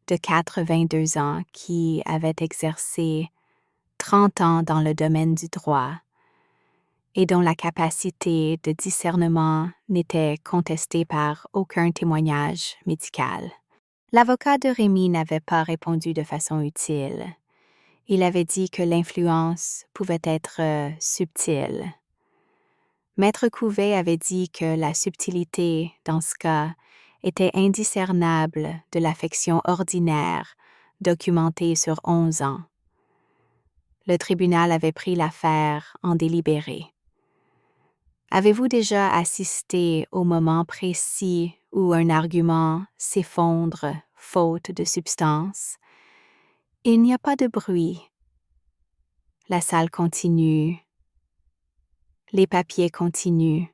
de 82 ans qui avait exercé 30 ans dans le domaine du droit et dont la capacité de discernement n'était contestée par aucun témoignage médical. L'avocat de Rémi n'avait pas répondu de façon utile. Il avait dit que l'influence pouvait être subtile. Maître Couvet avait dit que la subtilité, dans ce cas, était indiscernable de l'affection ordinaire, documentée sur 11 ans. Le tribunal avait pris l'affaire en délibéré. Avez-vous déjà assisté au moment précis où un argument s'effondre faute de substance? Il n'y a pas de bruit. La salle continue. Les papiers continuent.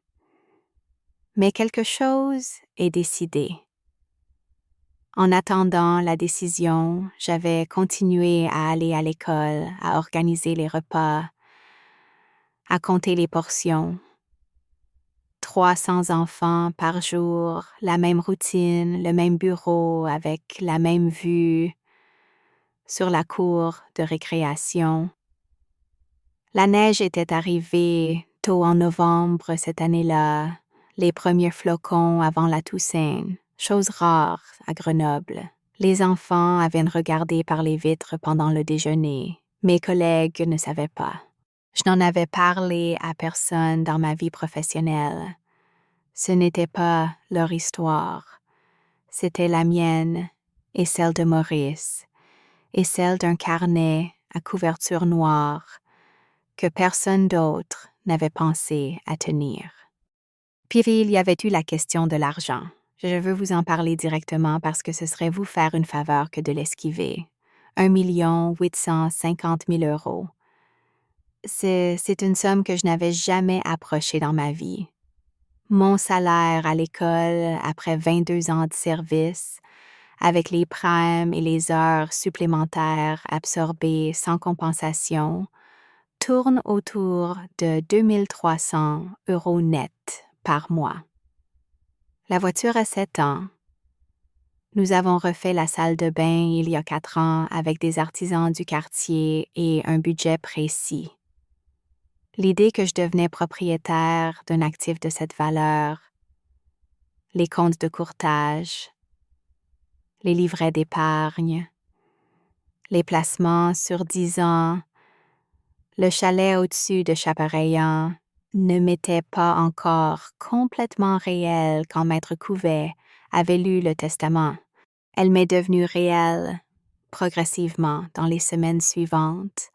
Mais quelque chose est décidé. En attendant la décision, j'avais continué à aller à l'école, à organiser les repas, à compter les portions. 300 enfants par jour, la même routine, le même bureau avec la même vue. sur la cour de récréation. La neige était arrivée tôt en novembre cette année-là, les premiers flocons avant la Toussaint, chose rare à Grenoble. Les enfants avaient regardé par les vitres pendant le déjeuner. Mes collègues ne savaient pas. Je n'en avais parlé à personne dans ma vie professionnelle. Ce n'était pas leur histoire. C'était la mienne et celle de Maurice et celle d'un carnet à couverture noire que personne d'autre n'avait pensé à tenir. Puis il y avait eu la question de l'argent. Je veux vous en parler directement parce que ce serait vous faire une faveur que de l'esquiver. 1 850 000 €. C'est une somme que je n'avais jamais approchée dans ma vie. Mon salaire à l'école après 22 ans de service, avec les primes et les heures supplémentaires absorbées sans compensation, tourne autour de 2 300 € net par mois. La voiture a 7 ans. Nous avons refait la salle de bain il y a 4 ans avec des artisans du quartier et un budget précis. L'idée que je devenais propriétaire d'un actif de cette valeur, les comptes de courtage, les livrets d'épargne, les placements sur 10 ans, le chalet au-dessus de Chapareillan ne m'était pas encore complètement réelle quand Maître Couvet avait lu le testament. Elle m'est devenue réelle progressivement dans les semaines suivantes,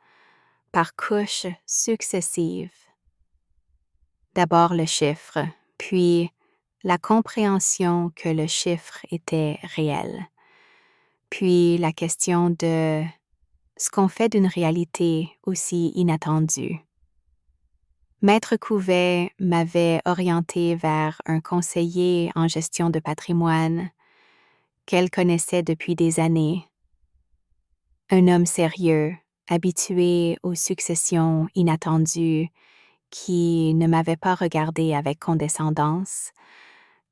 par couches successives. D'abord le chiffre, puis la compréhension que le chiffre était réel, puis la question de ce qu'on fait d'une réalité aussi inattendue. Maître Couvet m'avait orienté vers un conseiller en gestion de patrimoine qu'elle connaissait depuis des années. Un homme sérieux, habitué aux successions inattendues, qui ne m'avait pas regardé avec condescendance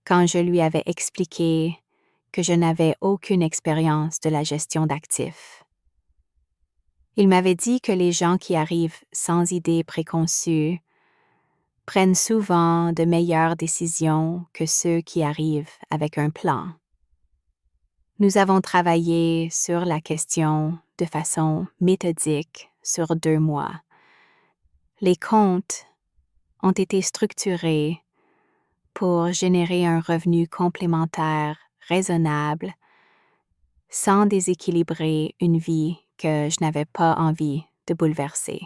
quand je lui avais expliqué que je n'avais aucune expérience de la gestion d'actifs. Il m'avait dit que les gens qui arrivent sans idées préconçues prennent souvent de meilleures décisions que ceux qui arrivent avec un plan. Nous avons travaillé sur la question de façon méthodique sur 2 mois. Les comptes ont été structurés pour générer un revenu complémentaire raisonnable sans déséquilibrer une vie que je n'avais pas envie de bouleverser.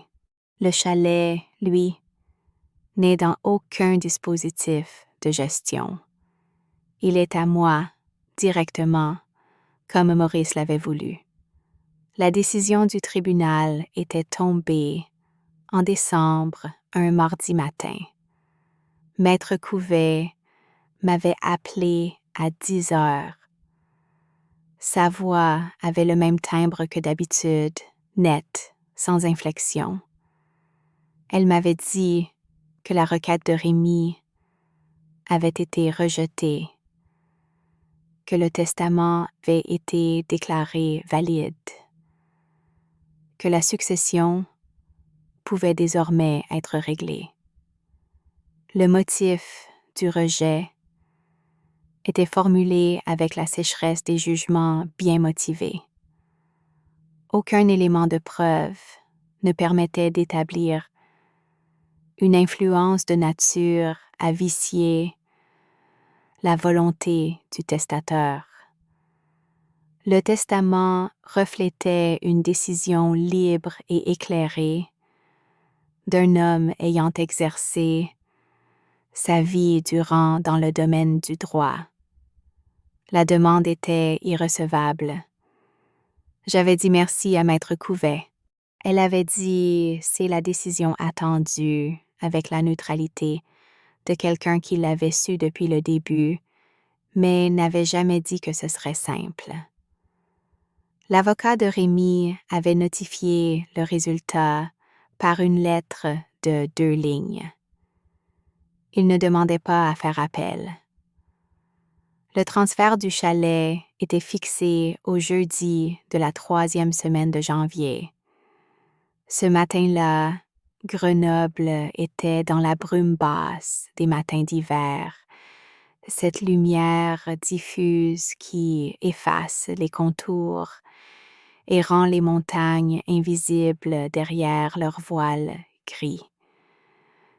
Le chalet, lui, n'est dans aucun dispositif de gestion. Il est à moi, directement, comme Maurice l'avait voulu. La décision du tribunal était tombée en décembre, un mardi matin. Maître Couvet m'avait appelé à 10 heures. Sa voix avait le même timbre que d'habitude, nette, sans inflexion. Elle m'avait dit que la requête de Rémi avait été rejetée, que le testament avait été déclaré valide, que la succession pouvait désormais être réglée. Le motif du rejet était formulé avec la sécheresse des jugements bien motivés. Aucun élément de preuve ne permettait d'établir une influence de nature à vicier la volonté du testateur. Le testament reflétait une décision libre et éclairée d'un homme ayant exercé sa vie durant dans le domaine du droit. La demande était irrecevable. J'avais dit merci à Maître Couvet. Elle avait dit c'est la décision attendue, avec la neutralité de quelqu'un qui l'avait su depuis le début, mais n'avait jamais dit que ce serait simple. L'avocat de Rémi avait notifié le résultat par une lettre de 2 lignes. Il ne demandait pas à faire appel. Le transfert du chalet était fixé au jeudi de la 3e semaine de janvier. Ce matin-là, Grenoble était dans la brume basse des matins d'hiver, cette lumière diffuse qui efface les contours et rend les montagnes invisibles derrière leurs voiles gris.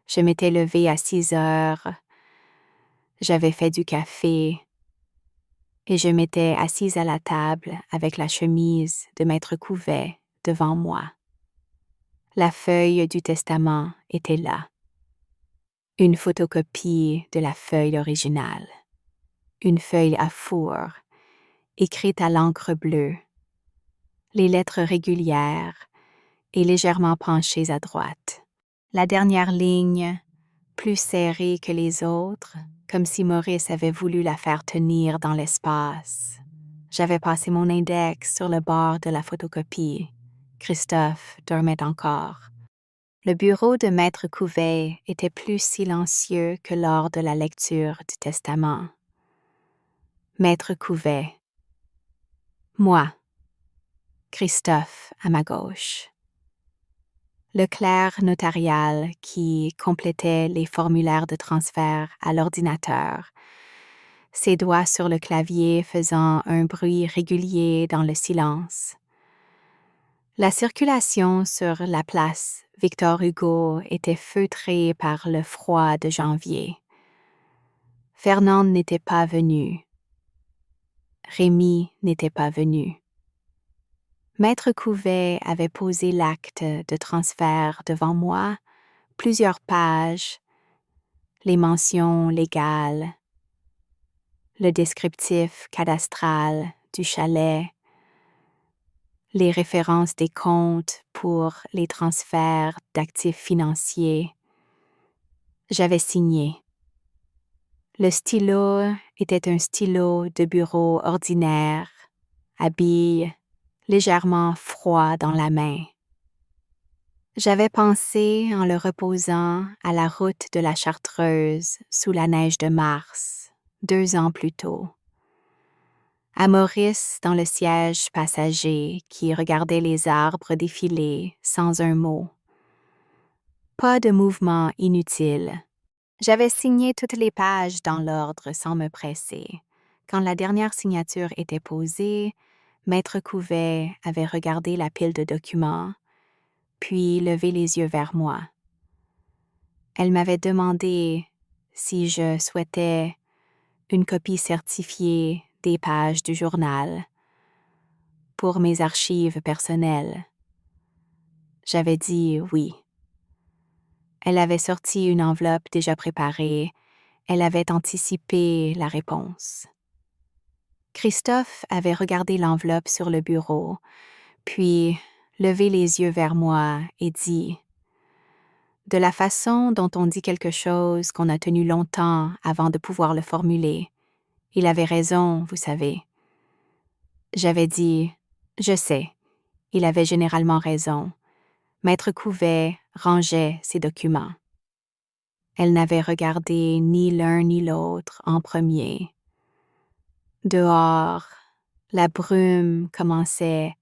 Je m'étais levée à 6 heures, j'avais fait du café et je m'étais assise à la table avec la chemise de Maître Couvet devant moi. La feuille du testament était là. Une photocopie de la feuille originale. Une feuille à four, écrite à l'encre bleue. Les lettres régulières et légèrement penchées à droite. La dernière ligne, plus serrée que les autres, comme si Maurice avait voulu la faire tenir dans l'espace. J'avais passé mon index sur le bord de la photocopie. Christophe dormait encore. Le bureau de Maître Couvet était plus silencieux que lors de la lecture du testament. Maître Couvet. Moi. Christophe à ma gauche. Le clerc notarial qui complétait les formulaires de transfert à l'ordinateur, ses doigts sur le clavier faisant un bruit régulier dans le silence. La circulation sur la place Victor Hugo était feutrée par le froid de janvier. Fernande n'était pas venue. Rémi n'était pas venu. Maître Couvet avait posé l'acte de transfert devant moi, plusieurs pages, les mentions légales, le descriptif cadastral du chalet, les références des comptes pour les transferts d'actifs financiers. J'avais signé. Le stylo était un stylo de bureau ordinaire, à billes, légèrement froid dans la main. J'avais pensé, en le reposant, à la route de la Chartreuse sous la neige de mars, 2 ans plus tôt. À Maurice dans le siège passager qui regardait les arbres défiler sans un mot. Pas de mouvement inutile. J'avais signé toutes les pages dans l'ordre sans me presser. Quand la dernière signature était posée, Maître Couvet avait regardé la pile de documents, puis levé les yeux vers moi. Elle m'avait demandé si je souhaitais une copie certifiée des pages du journal pour mes archives personnelles. J'avais dit oui. Elle avait sorti une enveloppe déjà préparée. Elle avait anticipé la réponse. Christophe avait regardé l'enveloppe sur le bureau, puis levé les yeux vers moi et dit « De la façon dont on dit quelque chose qu'on a tenu longtemps avant de pouvoir le formuler, il avait raison, vous savez. » J'avais dit « Je sais, il avait généralement raison. » Maître Couvet rangeait ses documents. Elle n'avait regardé ni l'un ni l'autre en premier. Dehors, la brume commençait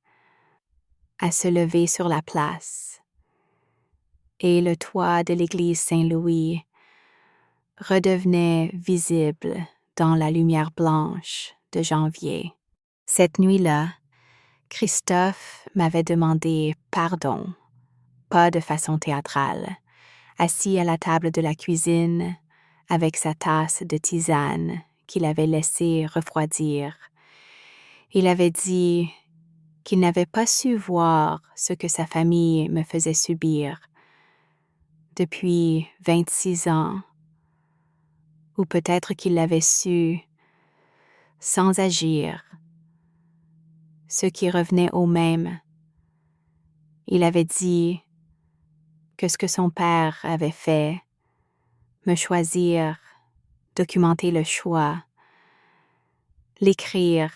à se lever sur la place, et le toit de l'église Saint-Louis redevenait visible dans la lumière blanche de janvier. Cette nuit-là, Christophe m'avait demandé pardon, pas de façon théâtrale, assis à la table de la cuisine avec sa tasse de tisane qu'il avait laissée refroidir. Il avait dit qu'il n'avait pas su voir ce que sa famille me faisait subir depuis 26 ans, ou peut-être qu'il l'avait su sans agir, ce qui revenait au même. Il avait dit que ce que son père avait fait, me choisir, documenter le choix, l'écrire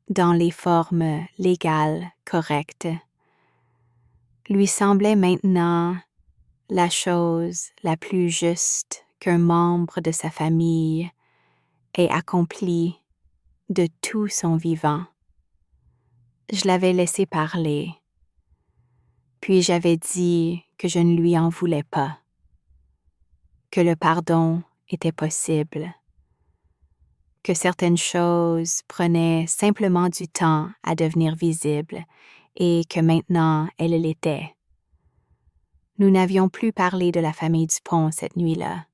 dans les formes légales correctes, lui semblait maintenant la chose la plus juste qu'un membre de sa famille ait accomplie de tout son vivant. Je l'avais laissé parler, puis j'avais dit que je ne lui en voulais pas, que le pardon était possible, que certaines choses prenaient simplement du temps à devenir visibles et que maintenant elles l'étaient. Nous n'avions plus parlé de la famille Dupont cette nuit-là.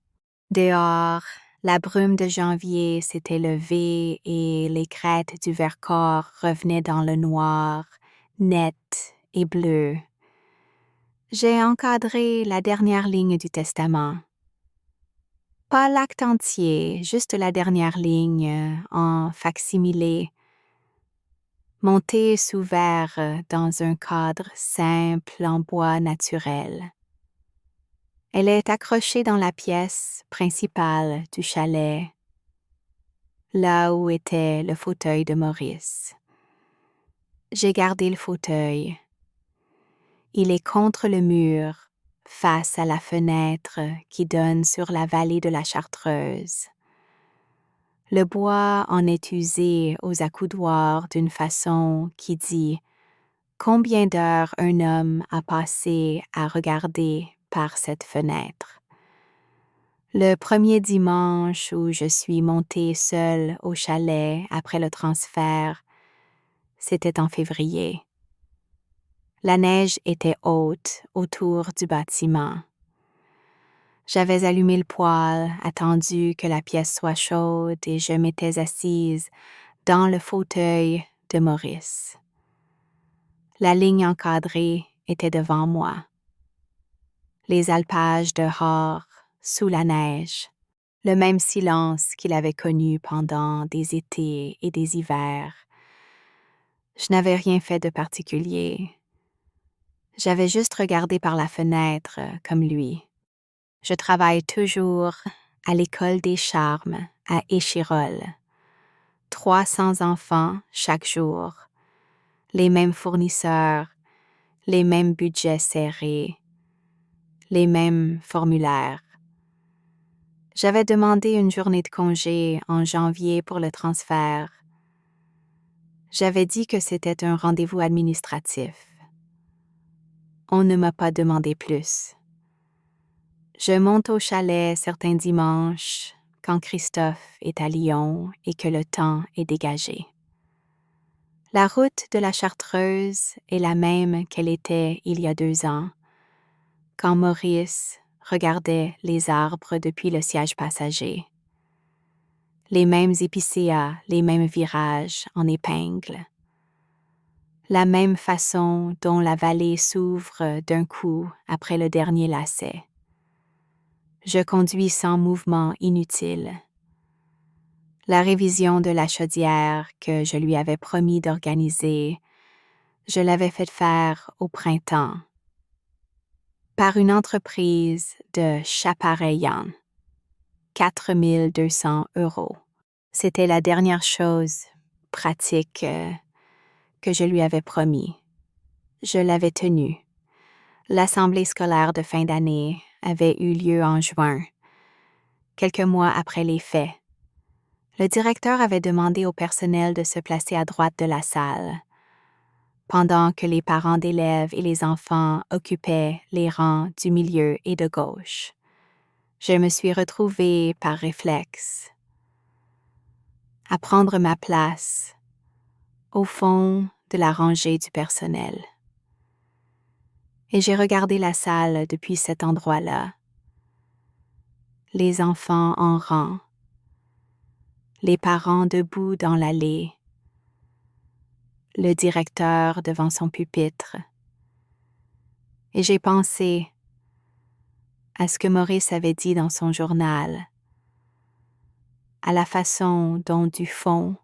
Dehors, la brume de janvier s'était levée et les crêtes du Vercors revenaient dans le noir, net et bleu. J'ai encadré la dernière ligne du testament. Pas l'acte entier, juste la dernière ligne en facsimilé, montée sous verre dans un cadre simple en bois naturel. Elle est accrochée dans la pièce principale du chalet, là où était le fauteuil de Maurice. J'ai gardé le fauteuil. Il est contre le mur, face à la fenêtre qui donne sur la vallée de la Chartreuse. Le bois en est usé aux accoudoirs d'une façon qui dit combien d'heures un homme a passé à regarder par cette fenêtre. Le premier dimanche où je suis montée seule au chalet après le transfert, c'était en février. La neige était haute autour du bâtiment. J'avais allumé le poêle, attendu que la pièce soit chaude et je m'étais assise dans le fauteuil de Maurice. La ligne encadrée était devant moi. Les alpages dehors, sous la neige, le même silence qu'il avait connu pendant des étés et des hivers. Je n'avais rien fait de particulier. J'avais juste regardé par la fenêtre comme lui. Je travaille toujours à l'École des Charmes à Échirolles. 300 enfants chaque jour, les mêmes fournisseurs, les mêmes budgets serrés, les mêmes formulaires. J'avais demandé une journée de congé en janvier pour le transfert. J'avais dit que c'était un rendez-vous administratif. On ne m'a pas demandé plus. Je monte au chalet certains dimanches quand Christophe est à Lyon et que le temps est dégagé. La route de la Chartreuse est la même qu'elle était il y a 2 ans, quand Maurice regardait les arbres depuis le siège passager. Les mêmes épicéas, les mêmes virages en épingle. La même façon dont la vallée s'ouvre d'un coup après le dernier lacet. Je conduis sans mouvement inutile. La révision de la chaudière que je lui avais promis d'organiser, je l'avais fait faire au printemps par une entreprise de Chapareillan. 4200 €. C'était la dernière chose pratique que je lui avais promis. Je l'avais tenue. L'assemblée scolaire de fin d'année avait eu lieu en juin, quelques mois après les faits. Le directeur avait demandé au personnel de se placer à droite de la salle, pendant que les parents d'élèves et les enfants occupaient les rangs du milieu et de gauche. Je me suis retrouvée par réflexe à prendre ma place au fond de la rangée du personnel. Et j'ai regardé la salle depuis cet endroit-là. Les enfants en rang, les parents debout dans l'allée, le directeur devant son pupitre. Et j'ai pensé à ce que Maurice avait dit dans son journal, à la façon dont du fond,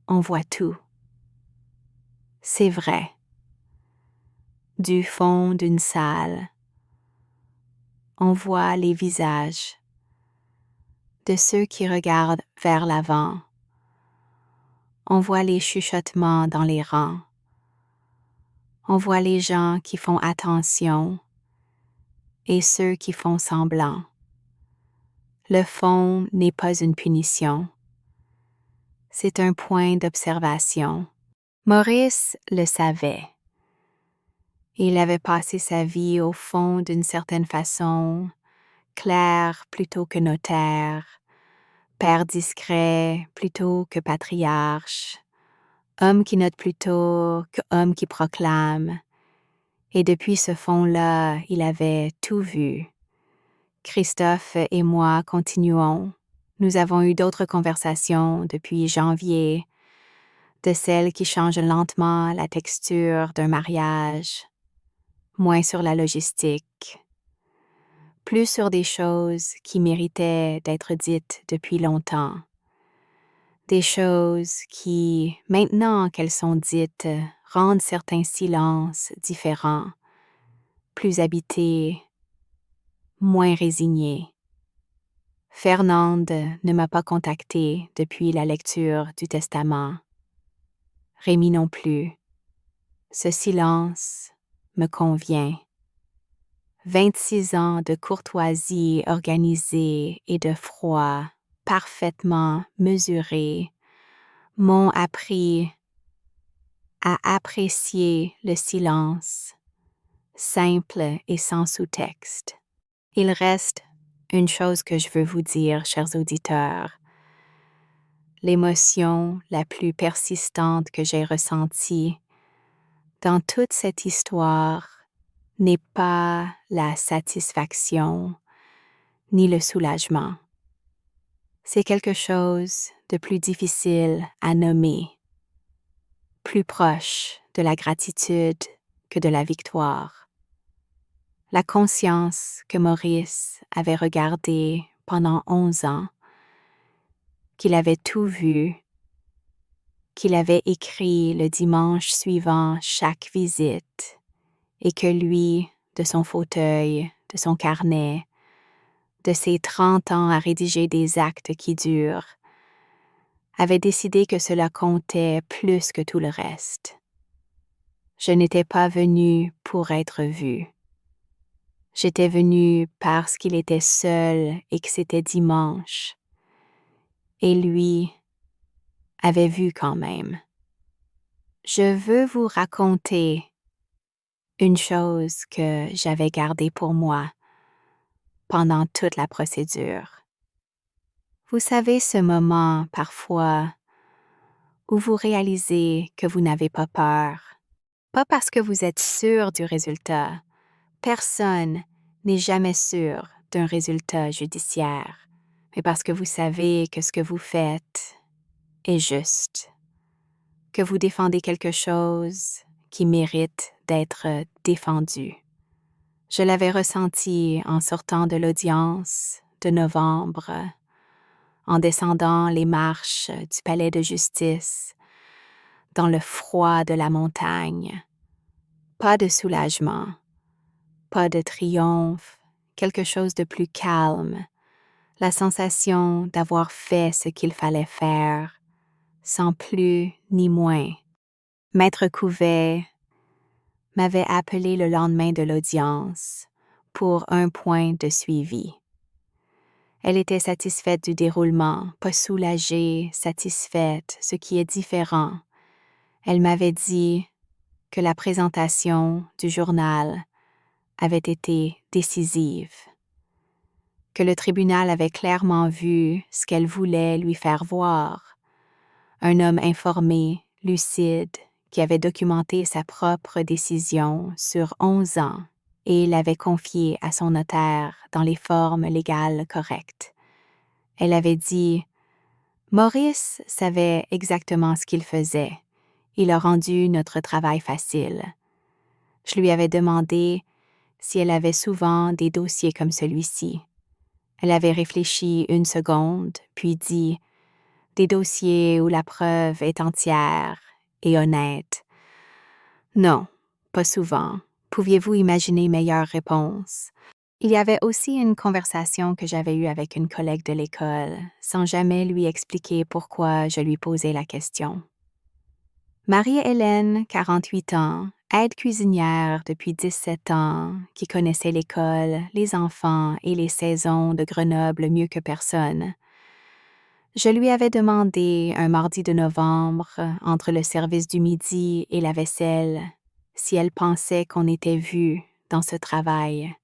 on voit tout. C'est vrai. Du fond d'une salle, on voit les visages de ceux qui regardent vers l'avant. On voit les chuchotements dans les rangs. On voit les gens qui font attention et ceux qui font semblant. Le fond n'est pas une punition. C'est un point d'observation. Maurice le savait. Il avait passé sa vie au fond d'une certaine façon, clerc plutôt que notaire, père discret plutôt que patriarche, homme qui note plutôt que homme qui proclame. Et depuis ce fond-là, il avait tout vu. Christophe et moi continuons. Nous avons eu d'autres conversations depuis janvier, de celles qui changent lentement la texture d'un mariage, moins sur la logistique, plus sur des choses qui méritaient d'être dites depuis longtemps. Des choses qui, maintenant qu'elles sont dites, rendent certains silences différents, plus habités, moins résignés. Fernande ne m'a pas contactée depuis la lecture du testament. Rémi non plus. Ce silence me convient. 26 ans de courtoisie organisée et de froid parfaitement mesuré m'ont appris à apprécier le silence, simple et sans sous-texte. Il reste une chose que je veux vous dire, chers auditeurs. L'émotion la plus persistante que j'ai ressentie dans toute cette histoire n'est pas la satisfaction ni le soulagement. C'est quelque chose de plus difficile à nommer, plus proche de la gratitude que de la victoire. La conscience que Maurice avait regardée pendant 11 ans, qu'il avait tout vu, qu'il avait écrit le dimanche suivant chaque visite, et que lui, de son fauteuil, de son carnet, de ses 30 ans à rédiger des actes qui durent, avait décidé que cela comptait plus que tout le reste. Je n'étais pas venue pour être vue. J'étais venue parce qu'il était seul et que c'était dimanche. Et lui avait vu quand même. Je veux vous raconter une chose que j'avais gardée pour moi pendant toute la procédure. Vous savez ce moment, parfois, où vous réalisez que vous n'avez pas peur, pas parce que vous êtes sûr du résultat. Personne n'est jamais sûr d'un résultat judiciaire, mais parce que vous savez que ce que vous faites est juste, que vous défendez quelque chose qui mérite d'être défendu. Je l'avais ressenti en sortant de l'audience de novembre, en descendant les marches du palais de justice, dans le froid de la montagne. Pas de soulagement, pas de triomphe, quelque chose de plus calme, la sensation d'avoir fait ce qu'il fallait faire, sans plus ni moins. Maître Couvet m'avait appelé le lendemain de l'audience pour un point de suivi. Elle était satisfaite du déroulement, pas soulagée, satisfaite, ce qui est différent. Elle m'avait dit que la présentation du journal avait été décisive, que le tribunal avait clairement vu ce qu'elle voulait lui faire voir. Un homme informé, lucide, qui avait documenté sa propre décision sur 11 ans et l'avait confiée à son notaire dans les formes légales correctes. Elle avait dit « Maurice savait exactement ce qu'il faisait. Il a rendu notre travail facile. » Je lui avais demandé si elle avait souvent des dossiers comme celui-ci. Elle avait réfléchi une seconde, puis dit « Des dossiers où la preuve est entière et honnête. » Non, pas souvent. Pouviez-vous imaginer meilleure réponse? Il y avait aussi une conversation que j'avais eue avec une collègue de l'école, sans jamais lui expliquer pourquoi je lui posais la question. Marie-Hélène, 48 ans, aide cuisinière depuis 17 ans, qui connaissait l'école, les enfants et les saisons de Grenoble mieux que personne. Je lui avais demandé un mardi de novembre, entre le service du midi et la vaisselle, si elle pensait qu'on était vus dans ce travail.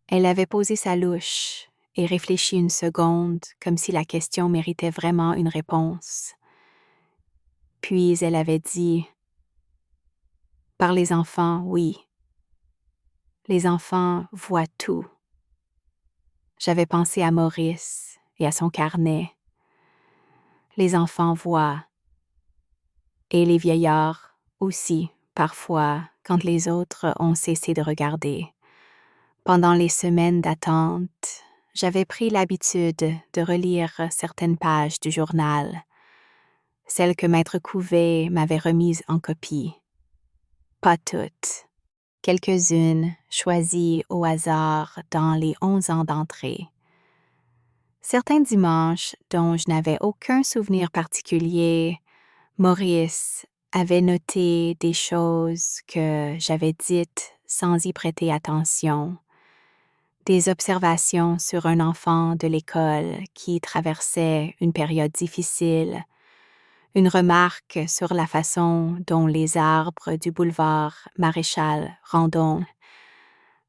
Elle avait posé sa louche et réfléchi une seconde comme si la question méritait vraiment une réponse. Puis elle avait dit: Par les enfants, oui. Les enfants voient tout. J'avais pensé à Maurice et à son carnet. Les enfants voient. Et les vieillards aussi, parfois, quand les autres ont cessé de regarder. Pendant les semaines d'attente, j'avais pris l'habitude de relire certaines pages du journal, celles que Maître Couvet m'avait remises en copie. Pas toutes, quelques-unes choisies au hasard dans les 11 ans d'entrée. Certains dimanches dont je n'avais aucun souvenir particulier, Maurice avait noté des choses que j'avais dites sans y prêter attention, des observations sur un enfant de l'école qui traversait une période difficile, une remarque sur la façon dont les arbres du boulevard Maréchal Randon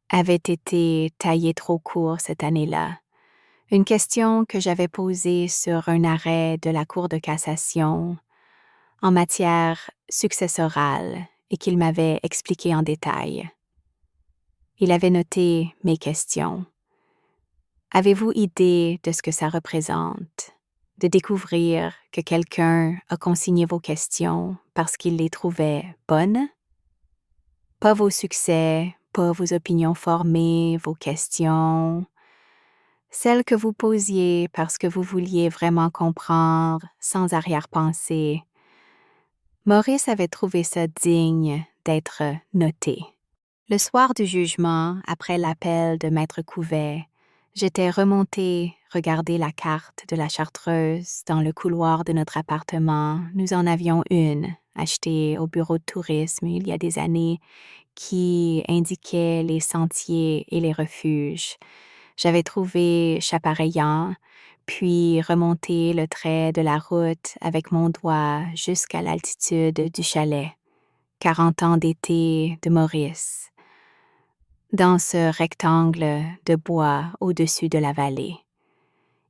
avaient été taillés trop courts cette année-là, une question que j'avais posée sur un arrêt de la Cour de cassation en matière successorale et qu'il m'avait expliqué en détail. Il avait noté mes questions. Avez-vous idée de ce que ça représente, de découvrir que quelqu'un a consigné vos questions parce qu'il les trouvait bonnes? Pas vos succès, pas vos opinions formées, vos questions, celles que vous posiez parce que vous vouliez vraiment comprendre sans arrière-pensée. Maurice avait trouvé ça digne d'être noté. Le soir du jugement, après l'appel de Maître Couvet, j'étais remontée regarder la carte de la Chartreuse dans le couloir de notre appartement. Nous en avions une, achetée au bureau de tourisme il y a des années, qui indiquait les sentiers et les refuges. J'avais trouvé Chapareillan, puis remonté le trait de la route avec mon doigt jusqu'à l'altitude du chalet. 40 ans d'été de Maurice, dans ce rectangle de bois au-dessus de la vallée.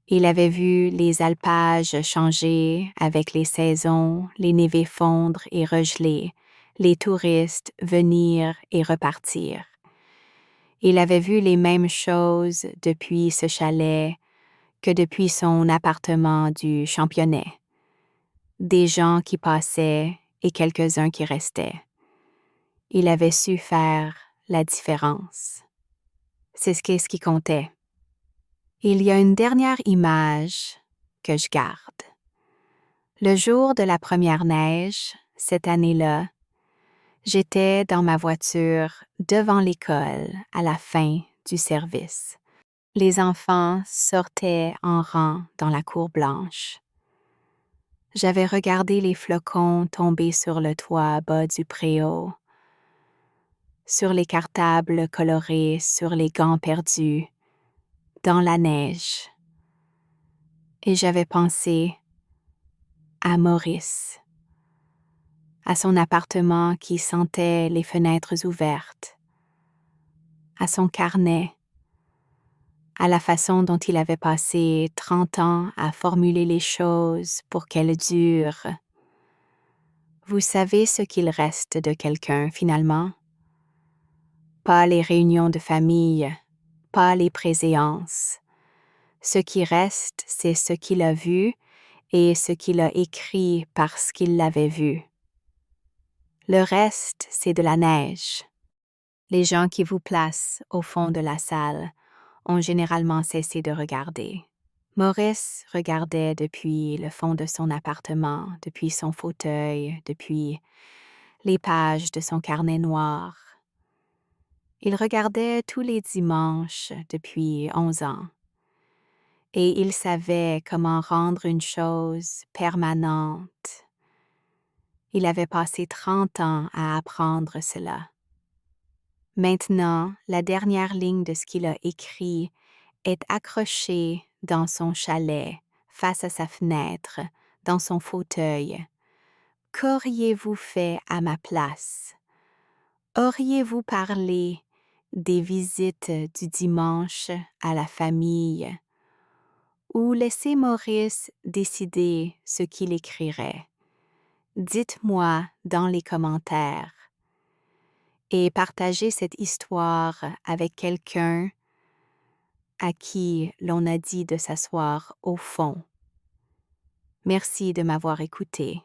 Il avait vu les alpages changer avec les saisons, les névés fondre et regeler, les touristes venir et repartir. Il avait vu les mêmes choses depuis ce chalet que depuis son appartement du Championnet. Des gens qui passaient et quelques-uns qui restaient. Il avait su faire la différence. C'est ce qui comptait. Il y a une dernière image que je garde. Le jour de la première neige, cette année-là, j'étais dans ma voiture devant l'école à la fin du service. Les enfants sortaient en rang dans la cour blanche. J'avais regardé les flocons tomber sur le toit bas du préau, sur les cartables colorés, sur les gants perdus, dans la neige. Et j'avais pensé à Maurice, à son appartement qui sentait les fenêtres ouvertes, à son carnet, à la façon dont il avait passé 30 ans à formuler les choses pour qu'elles durent. Vous savez ce qu'il reste de quelqu'un finalement? Pas les réunions de famille, pas les préséances. Ce qui reste, c'est ce qu'il a vu et ce qu'il a écrit parce qu'il l'avait vu. Le reste, c'est de la neige. Les gens qui vous placent au fond de la salle ont généralement cessé de regarder. Maurice regardait depuis le fond de son appartement, depuis son fauteuil, depuis les pages de son carnet noir. Il regardait tous les dimanches depuis 11 ans. Et il savait comment rendre une chose permanente. Il avait passé 30 ans à apprendre cela. Maintenant, la dernière ligne de ce qu'il a écrit est accrochée dans son chalet, face à sa fenêtre, dans son fauteuil. Qu'auriez-vous fait à ma place? Auriez-vous parlé des visites du dimanche à la famille ou laissé Maurice décider ce qu'il écrirait? Dites-moi dans les commentaires et partagez cette histoire avec quelqu'un à qui l'on a dit de s'asseoir au fond. Merci de m'avoir écouté.